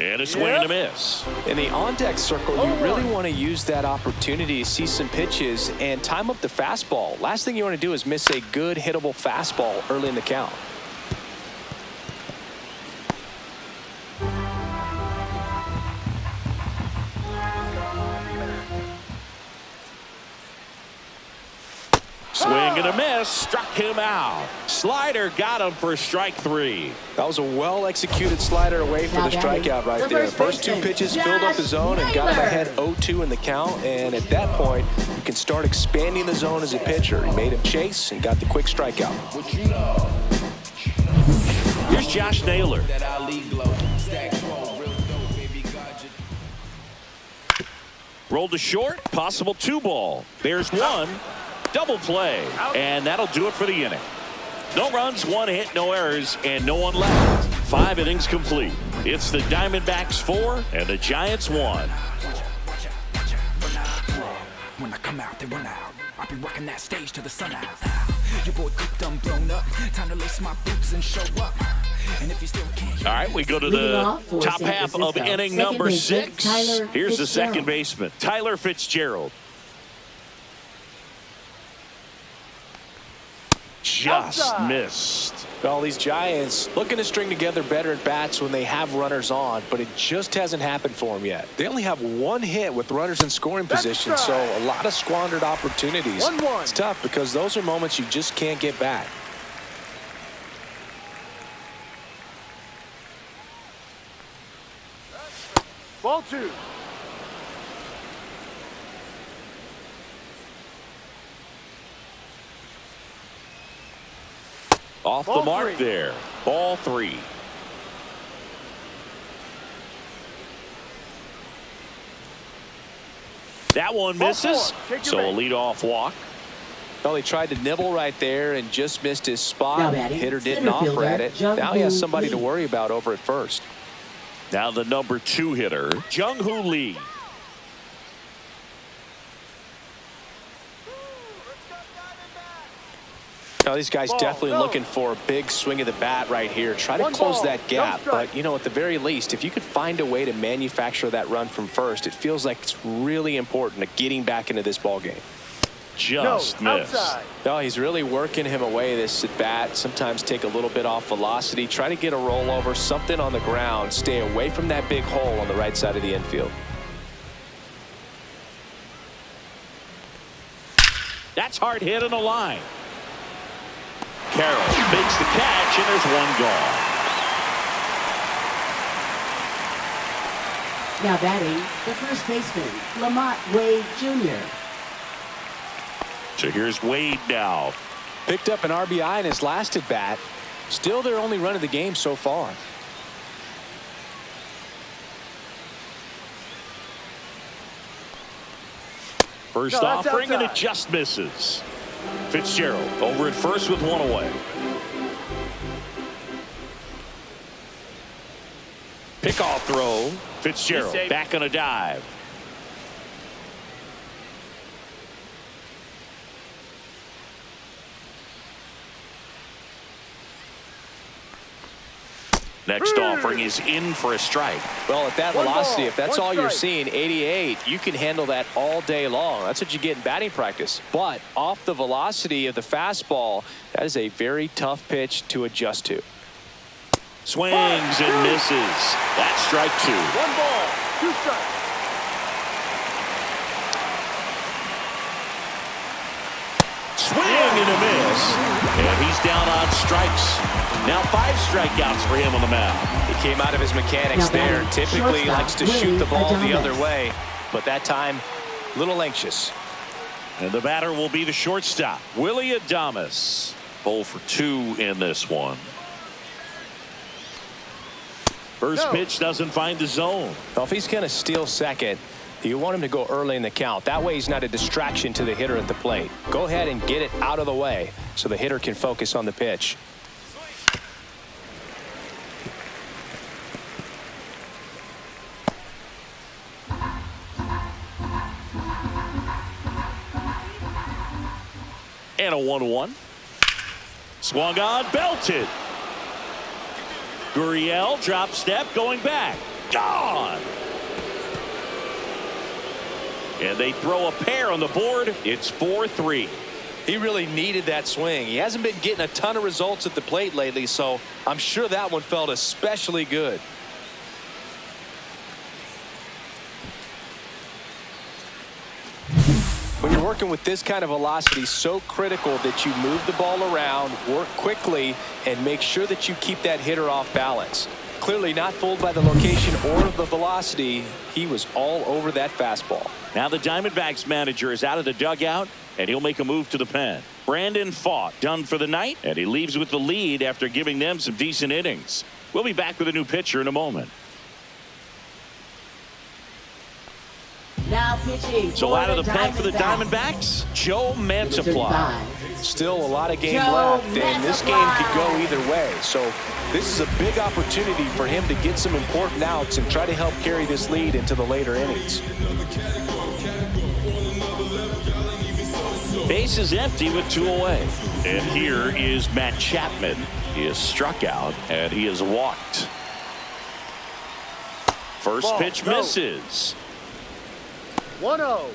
And a swing and a miss. In the on-deck circle, you really want to use that opportunity to see some pitches and time up the fastball. Last thing you want to do is miss a good hittable fastball early in the count. Swing and a miss, struck him out. Slider got him for strike 3. That was a well-executed slider away for the strikeout right there. First two pitches filled up the zone and got him ahead 0-2 in the count. And at that point, you can start expanding the zone as a pitcher. He made him chase and got the quick strikeout. Here's Josh Naylor. Rolled to short, possible 2-ball. There's one. Double play, and that'll do it for the inning. No runs, 1 hit, no errors, and no one left. 5 innings complete. It's the Diamondbacks 4 and the Giants 1. When I come out, they run out. I'll be rocking that stage to the sun out. Your boy cooked, I'm blown up. Time to lace my boots and show up. And if you still can't. All right, we go to the top half of inning number 6. Here's the second baseman, Tyler Fitzgerald. Just missed. Well, these Giants looking to string together better at bats when they have runners on, but it just hasn't happened for them yet. They only have 1 hit with runners in scoring position, so a lot of squandered opportunities. 1-1. It's tough because those are moments you just can't get back. Ball 2. Off the mark there. Ball 3. That one misses. So a leadoff walk. Well, he tried to nibble right there and just missed his spot. Hitter didn't center offer fielder, at it. Now he has somebody to worry about over at first. Now the number 2 hitter, Jung-Hoo Lee. Now, these guys definitely looking for a big swing of the bat right here. Try to close that gap. But, you know, at the very least, if you could find a way to manufacture that run from first, it feels like it's really important to getting back into this ball game. Just missed. No, he's really working him away this at bat. Sometimes take a little bit off velocity. Try to get a rollover, something on the ground. Stay away from that big hole on the right side of the infield. That's hard hit in the line. Carroll makes the catch, and there's one gone. Now batting, the first baseman, Lamont Wade Jr. So here's Wade now. Picked up an RBI in his last at bat. Still their only run of the game so far. First offering, and it just misses. Fitzgerald over at first with one away. Pickoff throw. Fitzgerald back on a dive. Next offering is in for a strike. Well, at that velocity, if that's all you're seeing, 88, you can handle that all day long. That's what you get in batting practice. But off the velocity of the fastball, that is a very tough pitch to adjust to. Swings and misses. That's strike 2. 1 ball, 2 strikes. Swing and a miss. And he's down on strikes. Now 5 strikeouts for him on the mound. He came out of his mechanics there. Typically likes to shoot the ball the other way, but that time a little anxious. And the batter will be the shortstop, Willy Adames. 0 for 2 in this one. First pitch doesn't find the zone. Well, if he's going to steal second, you want him to go early in the count. That way he's not a distraction to the hitter at the plate. Go ahead and get it out of the way so the hitter can focus on the pitch. And a 1-1. Swung on, belted. Gurriel drop step going back. Gone. And they throw a pair on the board. It's 4-3. He really needed that swing. He hasn't been getting a ton of results at the plate lately, so I'm sure that one felt especially good. When you're working with this kind of velocity, so critical that you move the ball around, work quickly, and make sure that you keep that hitter off balance. Clearly not fooled by the location or the velocity. He was all over that fastball. Now the Diamondbacks manager is out of the dugout, and he'll make a move to the pen. Brandon Pfaadt done for the night, and he leaves with the lead after giving them some decent innings. We'll be back with a new pitcher in a moment. Now pitching. So out of the pen for the Diamondbacks, Joe Mantiply. Still a lot of game left, and this game could go either way. So this is a big opportunity for him to get some important outs and try to help carry this lead into the later innings. Base is empty with 2 away. And here is Matt Chapman. He is struck out, and he is walked. First pitch misses. 1-0.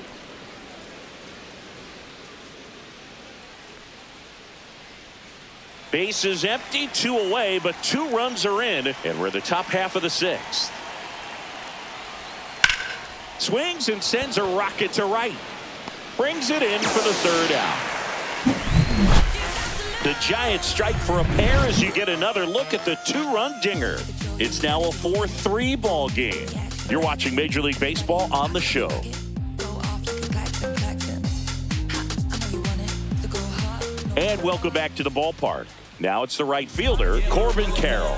Base is empty, 2 away, but 2 runs are in, and we're the top half of the 6th. Swings and sends a rocket to right. Brings it in for the 3rd out. The Giants strike for a pair as you get another look at the 2-run dinger. It's now a 4-3 ball game. You're watching Major League Baseball on the show. And welcome back to the ballpark. Now it's the right fielder, Corbin Carroll.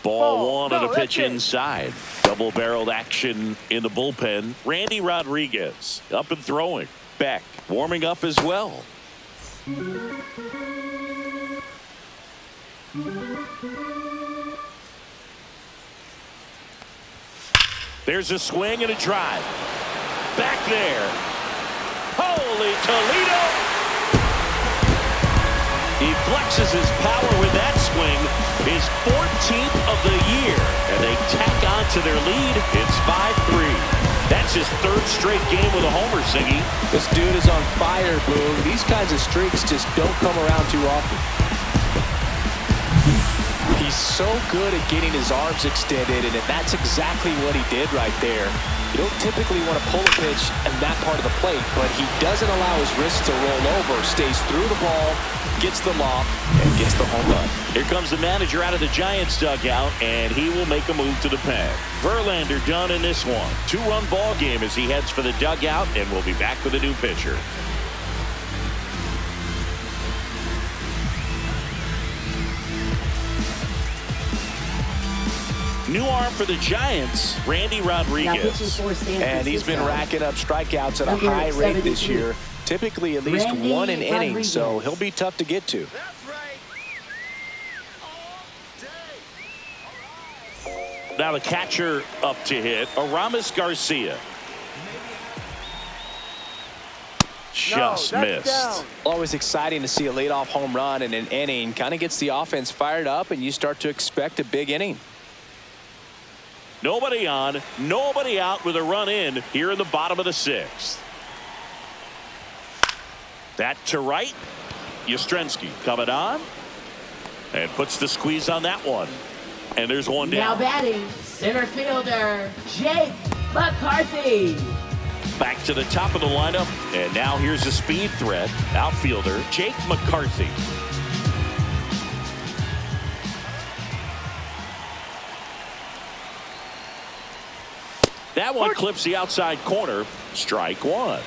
Ball 1 on a pitch inside. Double-barreled action in the bullpen. Randy Rodriguez up and throwing. Beck warming up as well. There's a swing and a drive. Back there. Holy Toledo! He flexes his power with that swing. His 14th of the year. And they tack on to their lead. It's 5-3. That's his 3rd straight game with a homer, Siggy. This dude is on fire, Boone. These kinds of streaks just don't come around too often. He's so good at getting his arms extended, and that's exactly what he did right there. You don't typically want to pull a pitch in that part of the plate, but he doesn't allow his wrist to roll over, stays through the ball, gets the lob, and gets the home run. Here comes the manager out of the Giants dugout, and he will make a move to the pen. Verlander done in this one. 2-run ball game as he heads for the dugout, and we'll be back with a new pitcher. New arm for the Giants, Randy Rodriguez. And he's been racking up strikeouts at a high rate this year. Typically at least one an inning, so he'll be tough to get to. That's right. All day. Now the catcher up to hit, Aramis Garcia. Just missed. Down. Always exciting to see a leadoff home run in an inning. Kind of gets the offense fired up, and you start to expect a big inning. Nobody on, nobody out with a run in here in the bottom of the 6th. That to right. Yastrzemski coming on and puts the squeeze on that one. And there's one Now down. batting, center fielder, Jake McCarthy. Back to the top of the lineup. And now here's a speed threat. Outfielder Jake McCarthy. That one clips the outside corner. Strike one.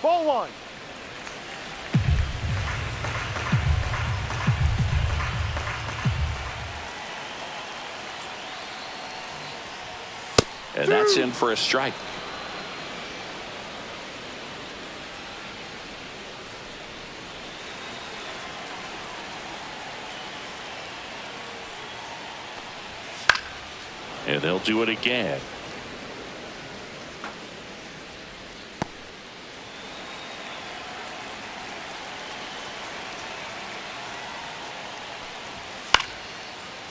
Ball one. And that's in for a strike. And they'll do it again.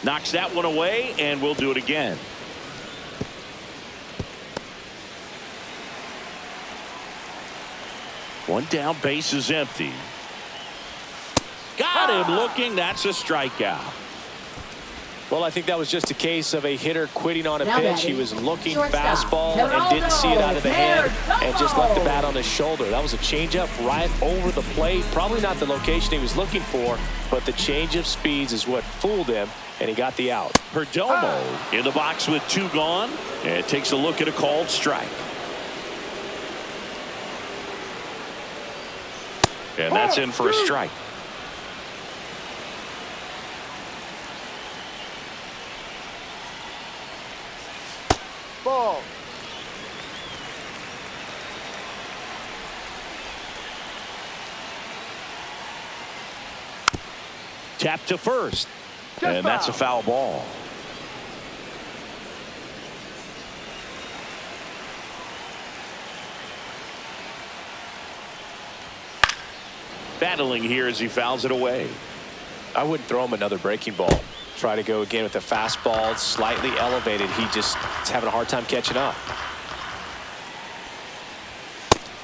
Knocks that one away, and we'll do it again. One down, base is empty. Got him looking. That's a strikeout. Well, I think that was just a case of a hitter quitting on a Now pitch. He batting, was looking shortstop, fastball and didn't see it out of the hand and just left the bat on his shoulder. That was a changeup right over the plate. Probably not the location he was looking for, but the change of speeds is what fooled him, and he got the out. Perdomo in the box with 2 gone, and takes a look at a called strike. And that's in for a strike. Ball. Tap to first. And that's a foul ball. Battling here as he fouls it away. I wouldn't throw him another breaking ball. Try to go again with the fastball, slightly elevated. He just is having a hard time catching up.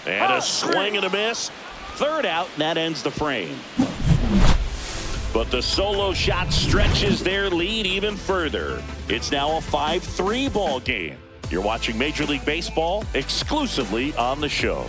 And a swing and a miss. Third out, and that ends the frame. But the solo shot stretches their lead even further. It's now a 5-3 ball game. You're watching Major League Baseball exclusively on the show.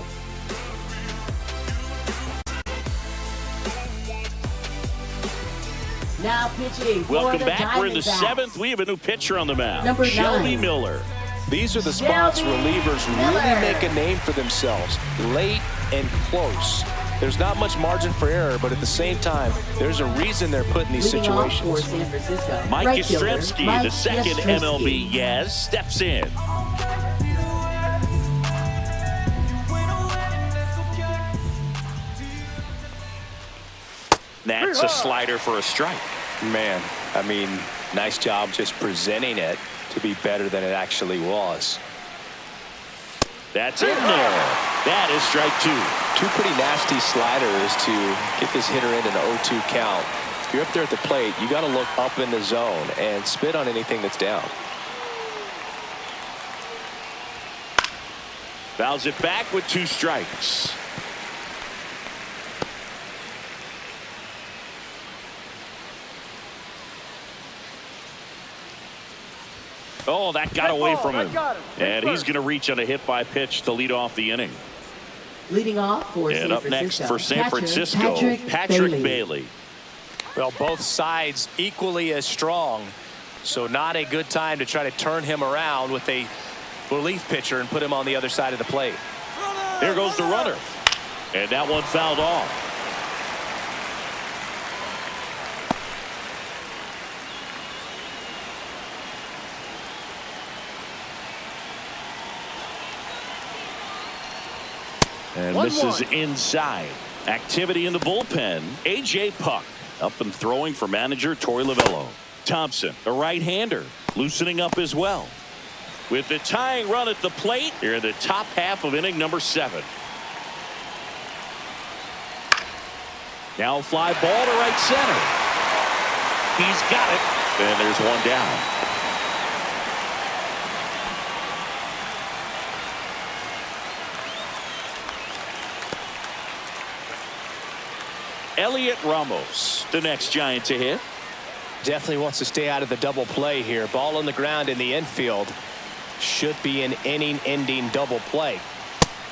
Now pitching. Welcome for the back. We're in the Diamondbacks. 7th. We have a new pitcher on the mound. Number Shelby 9. Miller. These are the spots Shelby relievers Miller. really make a name for themselves. Late and close. There's not much margin for error, but at the same time, there's a reason they're put in these Leading off for situations. San Francisco, Mike right fielder, Yastrzemski, Mike the second Yastrzemski. MLB Yes, steps in. That's a slider for a strike. Man, I mean, nice job just presenting it to be better than it actually was. That's in there. That is strike 2. Two pretty nasty sliders to get this hitter in an 0-2 count. If you're up there at the plate, you got to look up in the zone and spit on anything that's down. Fouls it back with 2 strikes. Oh, that got away from him. got him. And he's going to reach on a hit by pitch to lead off the inning. Leading off for And San up next Francisco, for San Francisco, Patrick Bailey. Well, both sides equally as strong. So not a good time to try to turn him around with a relief pitcher and put him on the other side of the plate. There goes the runner. And that one fouled off. And misses inside. Activity in the bullpen. A.J. Puck up and throwing for manager Torey Lovullo. Thompson, the right-hander, loosening up as well. With the tying run at the plate, here in the top half of inning number 7. Now fly ball to right center. He's got it. And there's one down. Elliot Ramos, the next Giant to hit. Definitely wants to stay out of the double play here. Ball on the ground in the infield. Should be an inning-ending double play.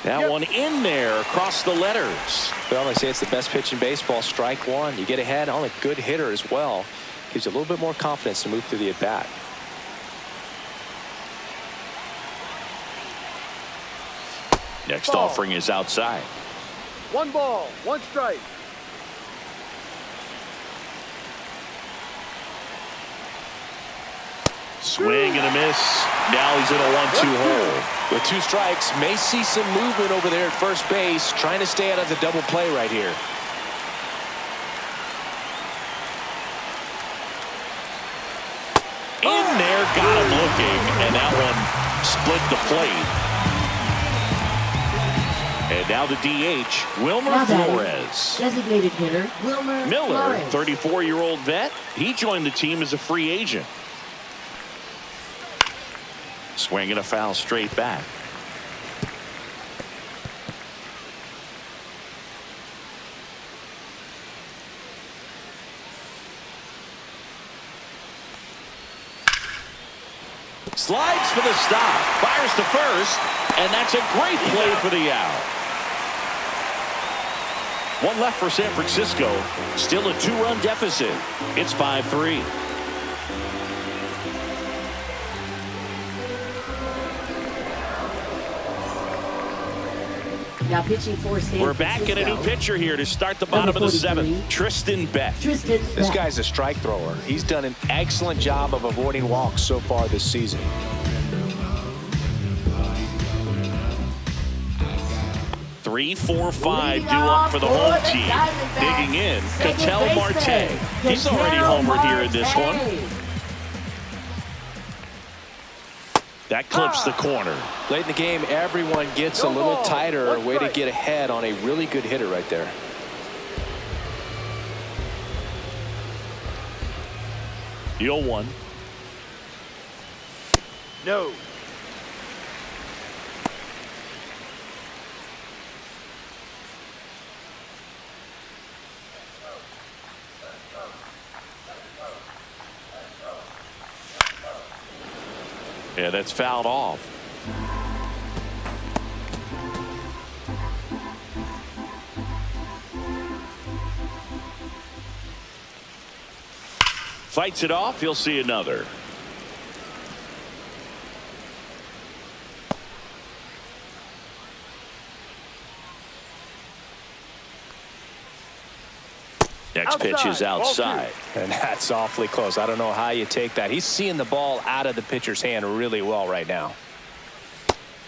That one in there across the letters. Well, they say it's the best pitch in baseball. Strike one. You get ahead on a good hitter as well. Gives you a little bit more confidence to move through the at-bat. Next offering is outside. 1 ball, 1 strike. Swing and a miss. Now he's in a 1-2 hole. With 2 strikes, may see some movement over there at first base, trying to stay out of the double play right here. In there, got him looking, and that one split the plate. And now the DH, Wilmer Flores. Designated hitter, Wilmer Miller, Flores. 34-year-old vet. He joined the team as a free agent. Swinging a foul straight back. Slides for the stop. Fires to first. And that's a great play for the out. One left for San Francisco. Still a 2-run deficit. It's 5-3. Now pitching for San We're back in a new pitcher here to start the bottom of the 7th. Tristan Beck. This guy's a strike thrower. He's done an excellent job of avoiding walks so far this season. 3, 4, 5 due up for the home team. Digging in, Ketel Marte. He's already homered here in this one. That clips the corner. Late in the game, everyone gets a little tighter. A way to get ahead on a really good hitter right there. The 0-1. No. Yeah, that's fouled off. Fights it off. He'll see another. Next pitch is outside. And that's awfully close. I don't know how you take that. He's seeing the ball out of the pitcher's hand really well right now.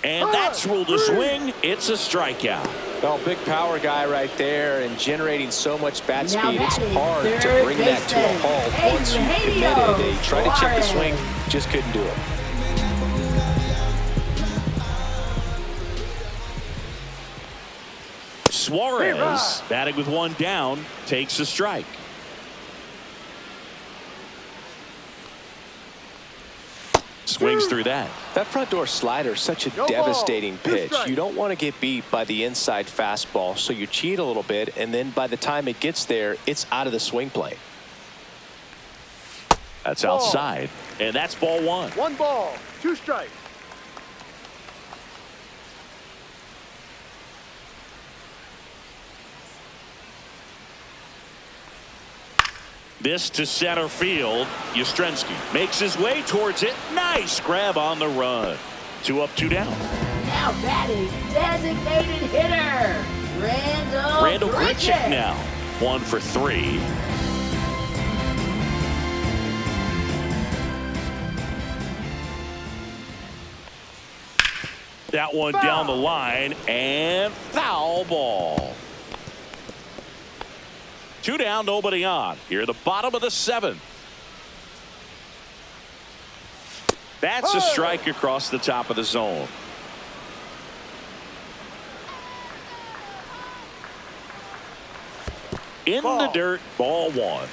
And that's ruled a swing. It's a strikeout. Well, big power guy right there and generating so much bat Now speed. It's batting, hard to third bring that to a baseman, halt once you admitted it. He tried to check the swing, just couldn't do it. Suarez, batting with 1 down, takes a strike. Swings through that. That front door slider is such a devastating pitch. You don't want to get beat by the inside fastball, so you cheat a little bit, and then by the time it gets there, it's out of the swing plane. That's outside. and that's ball one. 1 ball, 2 strikes. This to center field. Yastrzemski makes his way towards it. Nice grab on the run. 2 up, 2 down. Now batting, designated hitter, Randall Grichuk now. 1 for 3. That one down the line and foul ball. 2 down, nobody on. Here at the bottom of the 7th. That's a strike across the top of the zone. In the dirt, ball 1.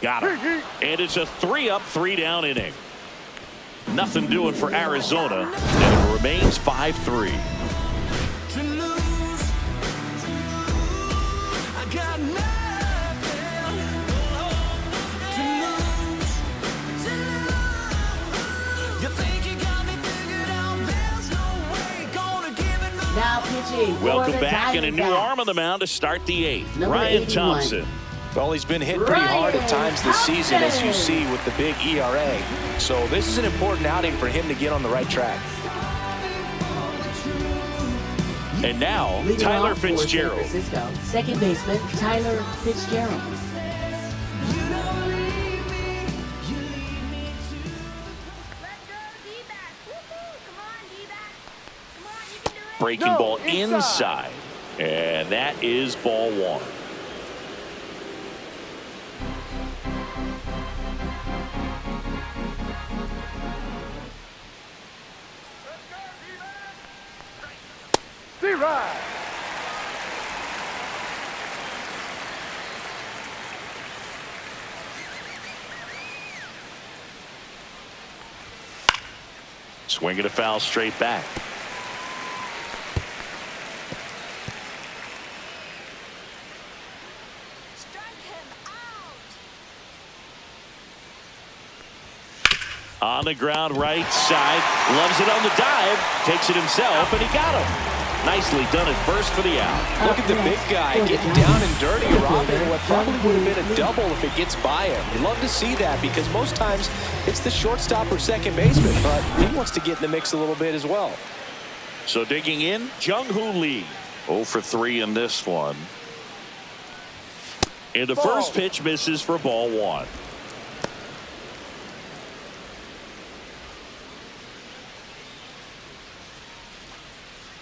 Got him. And it's a 3 up, 3 down inning. Nothing doing for Arizona. And it remains 5-3. Now pitching. Welcome back, and a new arm on the mound to start the 8th. Ryan Thompson. Well, he's been hit pretty hard at times this season, as you see with the big ERA. So this is an important outing for him to get on the right track. And now, Tyler Fitzgerald. Second baseman, Tyler Fitzgerald. Breaking ball inside. And that is ball 1. D-Ride. Swinging a foul straight back. On the ground right side. Loves it on the dive. Takes it himself, and he got him. Nicely done at first for the out. Look at the big guy getting down and dirty, robbing what probably would have been a double if it gets by him. You love to see that because most times it's the shortstop or second baseman, but he wants to get in the mix a little bit as well. So digging in, Jung-Hoo Lee. 0 for 3 in this one. And the first pitch misses for ball 1.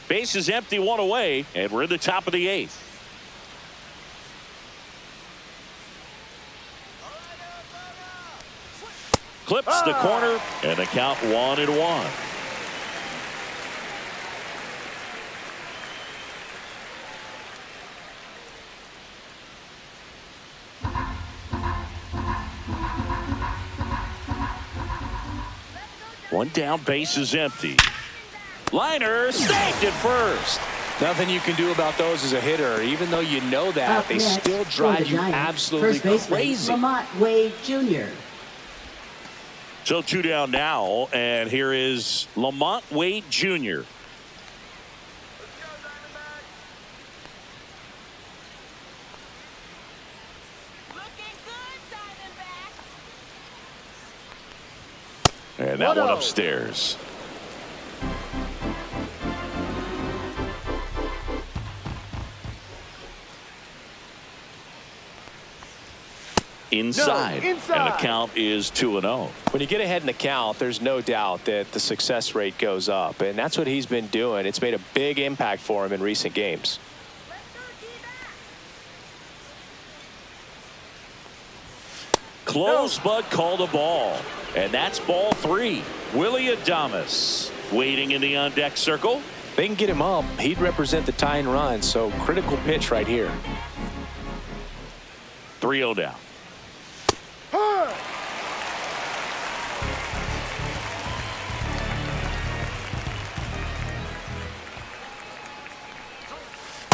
Base is empty, 1 away, and we're in the top of the 8th. Clips the corner, and the count 1-1. One down, base is empty. Liner saved at first. Nothing you can do about those as a hitter. Even though you know that, they still drive you absolutely crazy. Lamont Wade Jr. So 2 down now, and here is Lamont Wade Jr. And that one upstairs. Inside. And the count is 2-0. When you get ahead in the count, there's no doubt that the success rate goes up, and that's what he's been doing. It's made a big impact for him in recent games. Close, but called a ball. And that's ball 3. Willy Adames waiting in the on-deck circle. They can get him up. He'd represent the tying run, so critical pitch right here. 3-0 down.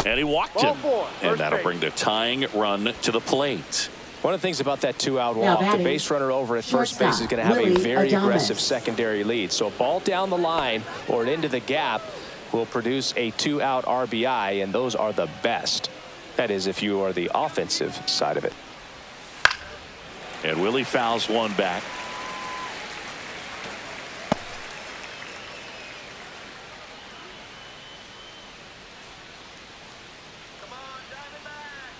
And he walked Ball him. four, And first that'll base. bring the tying run to the plate. One of the things about that two-out Now walk, the batting, base runner over at first base is going to have a Willie very Adames. aggressive secondary lead. So a ball down the line or into the gap will produce a two-out RBI, and those are the best. That is, if you are the offensive side of it. And Willie fouls one back.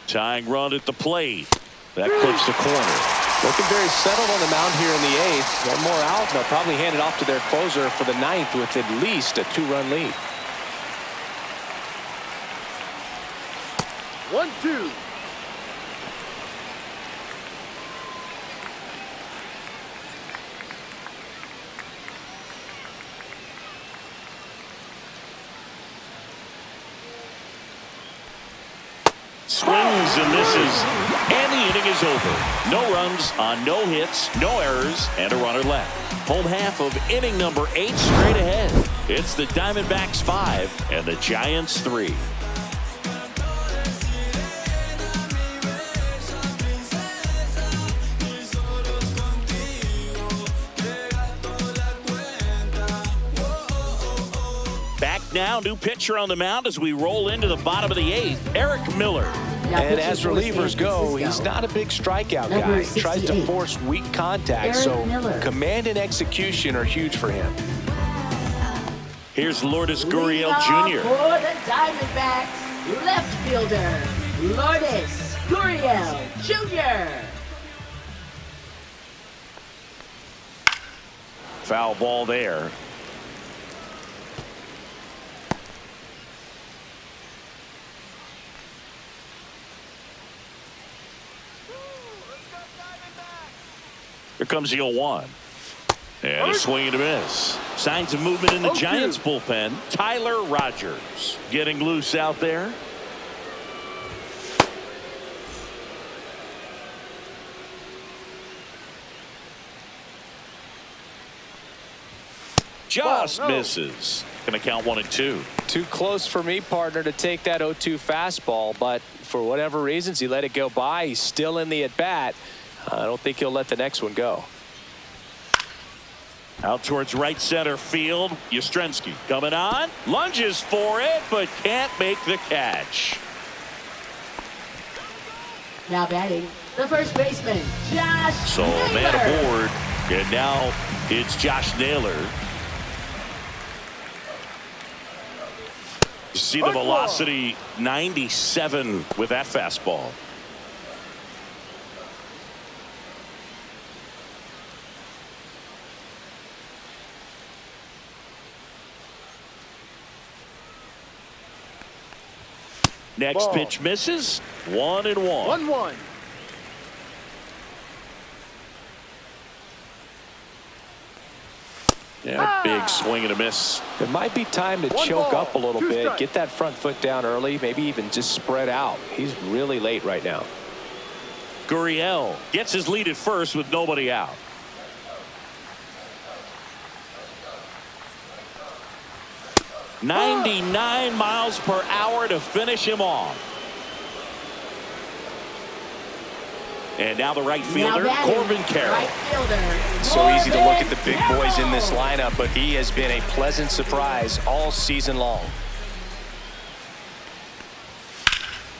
Tying run at the plate. That clips the corner. Looking very settled on the mound here in the eighth. One more out, and they'll probably hand it off to their closer for the ninth with at least a two-run lead. 1-2. Swings and misses. And the inning is over. No runs on no hits, no errors, and a runner left. Home half of inning number 8 straight ahead. It's the Diamondbacks 5 and the Giants 3. Back now, new pitcher on the mound as we roll into the bottom of the 8th, Eric Miller. Now And pitching as for relievers San go, Francisco. he's not a big strikeout Number guy. He tries to 68. force weak contact, Eric so Miller. command and execution are huge for him. Here's Lourdes Leading Gurriel off Jr. for the Diamondbacks, left fielder, Lourdes Gurriel Jr. Foul ball there. Here comes the 0-1. And a swing and a miss. Signs of movement in the 0-2. Giants bullpen. Tyler Rogers getting loose out there. Just Ball, no. misses. Gonna count 1 and 2. Too close for me, partner, to take that 0-2 fastball, but for whatever reasons, he let it go by. He's still in the at-bat. I don't think he'll let the next one go. Out towards right center field. Yastrzemski coming on. Lunges for it, but can't make the catch. Now batting, the first baseman, Josh So Naylor. man aboard. And now it's Josh Naylor. You see the velocity 97 with that fastball. Next Ball. pitch misses. 1 and 1. 1-1. Yeah, big swing and a miss. It might be time to One choke ball, up a little 2 bit, strikes. get that front foot down early, maybe even just spread out. He's really late right now. Gurriel gets his lead at first with nobody out. Oh. 99 miles per hour to finish him off. And now the right Now fielder, batting, Corbin Carroll. right fielder, So easy to look at the Corbin big boys in this Carroll. lineup, but he has been a pleasant surprise all season long.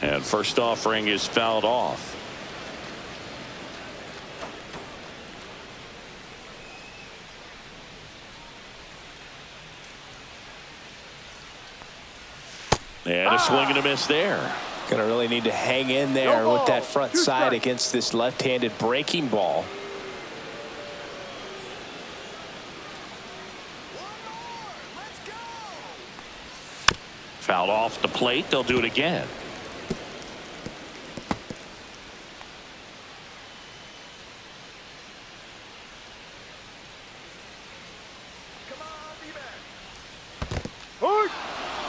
And first offering is fouled off. And a swing and a miss there. Gonna really need to hang in there No with ball, that front 2 side strikes. against this left-handed breaking ball. Fouled off the plate. They'll do it again. Hard.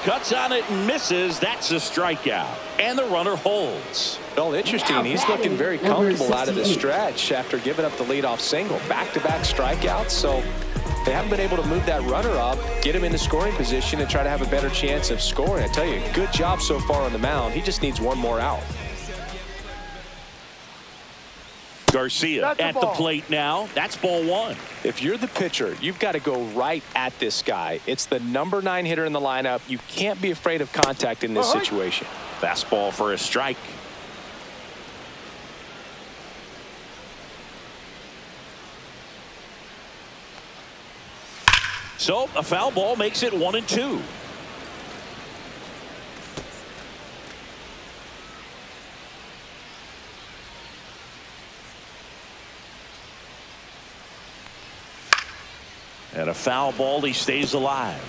Cuts on it and misses. That's a strikeout. And the runner holds. Well, interesting. He's looking very Number comfortable out of the 68. stretch after giving up the leadoff single. Back-to-back strikeouts, so they haven't been able to move that runner up, get him into scoring position, and try to have a better chance of scoring. I tell you, good job so far on the mound. He just needs one more out. Garcia at the plate now. That's ball one. If you're the pitcher, you've got to go right at this guy. It's the number 9 hitter in the lineup. You can't be afraid of contact in this situation. Fastball for a strike. So a foul ball makes it 1-2. And a foul ball, he stays alive.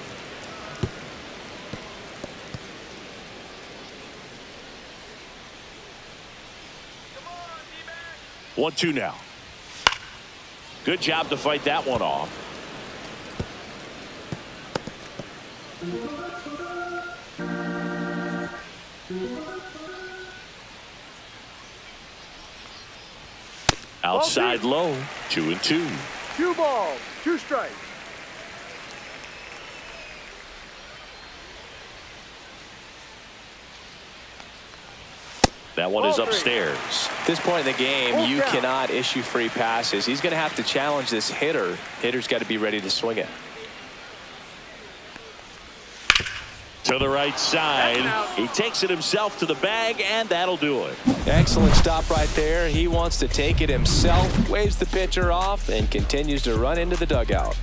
Come on, 1-2 now. Good job to fight that one off. Outside low, 2-2. 2 balls, 2 strikes. That one is upstairs. At this point in the game, you cannot issue free passes. He's going to have to challenge this hitter. Hitter's got to be ready to swing it. To the right side. He takes it himself to the bag, and that'll do it. Excellent stop right there. He wants to take it himself, waves the pitcher off, and continues to run into the dugout.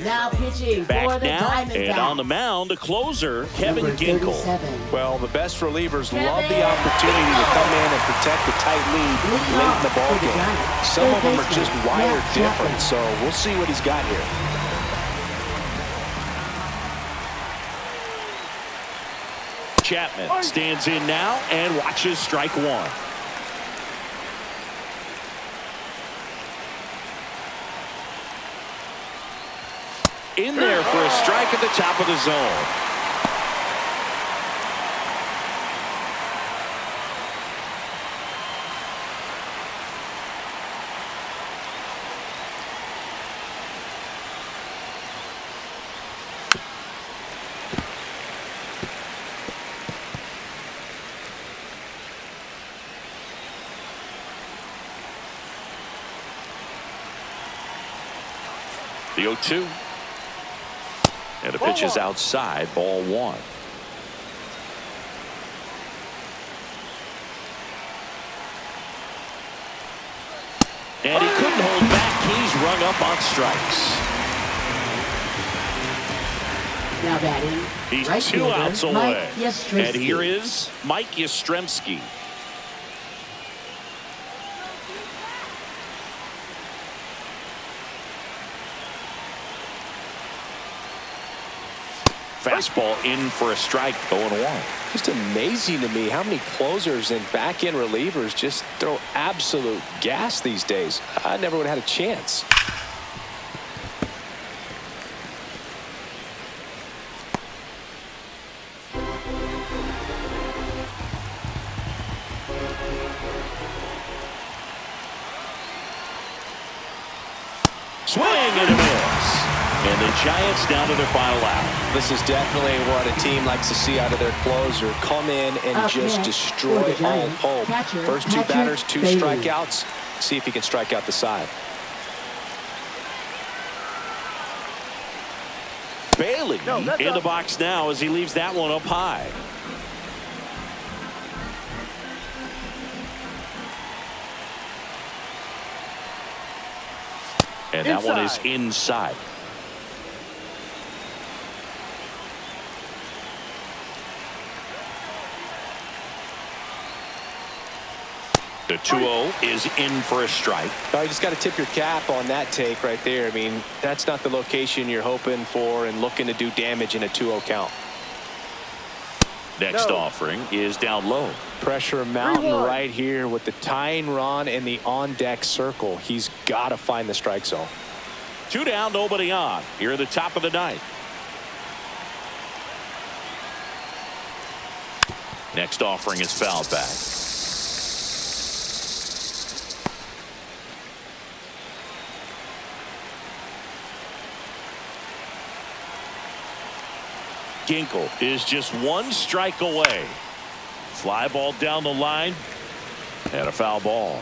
Now pitching for Back the now, Diamondbacks. and on the mound, the closer, Kevin Number Ginkel. 37. Well, the best relievers love the opportunity to come in and protect the tight lead late in the ball game. Some of them are just wired different, so we'll see what he's got here. Chapman stands in now and watches strike one. In there for a strike at the top of the zone. The 0-2. And the pitch is outside, ball one. And he couldn't hold back. He's rung up on strikes. Now batting. He's right 2 fielder, outs away. Mike Yastrzemski. And here is Mike Yastrzemski. Fastball in for a strike, 0-1. Just amazing to me how many closers and back-end relievers just throw absolute gas these days. I never would have had a chance. Swing and a miss. And the Giants down to their final out. This is definitely what a team likes to see out of their closer. Come in and Up just next, destroy for the all Giants, hope. catcher, First 2 Patrick batters, 2 Bailey. strikeouts. See if he can strike out the side. Bailey in the box now as he leaves that one up high. And that one is inside. The 2-0 is in for a strike. You just got to tip your cap on that take right there. I mean, that's not the location you're hoping for and looking to do damage in a 2-0 count. Next offering is down low. Pressure mountain right here with the tying run and the on-deck circle. He's got to find the strike zone. 2 down, nobody on. Here at the top of the 9th. Next offering is fouled back. Ginkel is just one strike away. Fly ball down the line and a foul ball.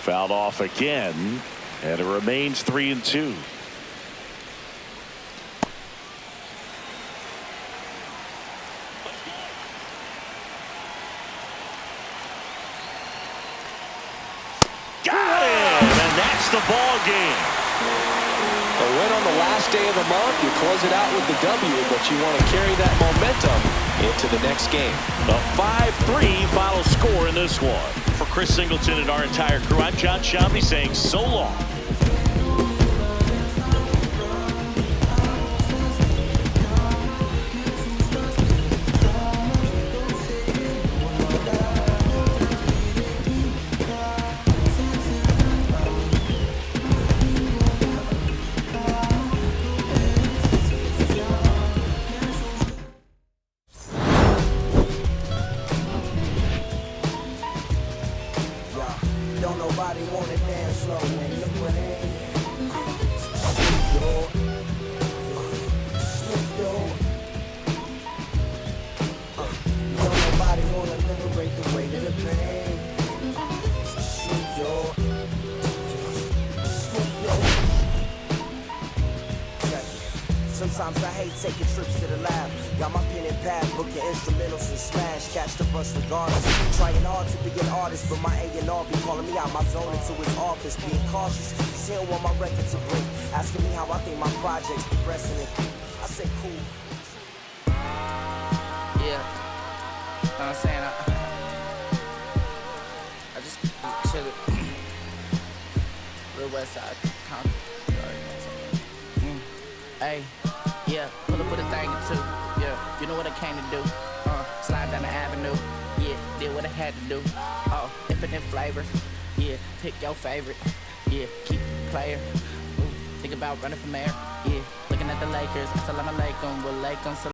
Fouled off again, and it remains 3-2. Got it, and that's the ball game. A win on the last day of the month. You close it out with the W, but you want to carry that momentum into the next game. A 5-3 final score in this one. For Chris Singleton and our entire crew, I'm John Shambi saying so long. Sometimes I hate taking trips to the lab. Got my pen and pad, booking instrumentals and smash. Catch the bus regardless. Trying hard to be an artist, but my A&R be calling me out my zone into his office. Being cautious, he don't want my record to break. Asking me how I think my project's progressing. I say cool. Yeah. You know what I'm saying? I just chill it. Real West Side. Hey, yeah, pull up with a thing or two. Yeah, you know what I came to do. Slide down the avenue. Yeah, did what I had to do. Oh, infinite flavors. Yeah, pick your favorite. Yeah, keep it player. Ooh, think about running from air. Yeah, looking at the Lakers. Assalamu alaikum, wa alaikum salam.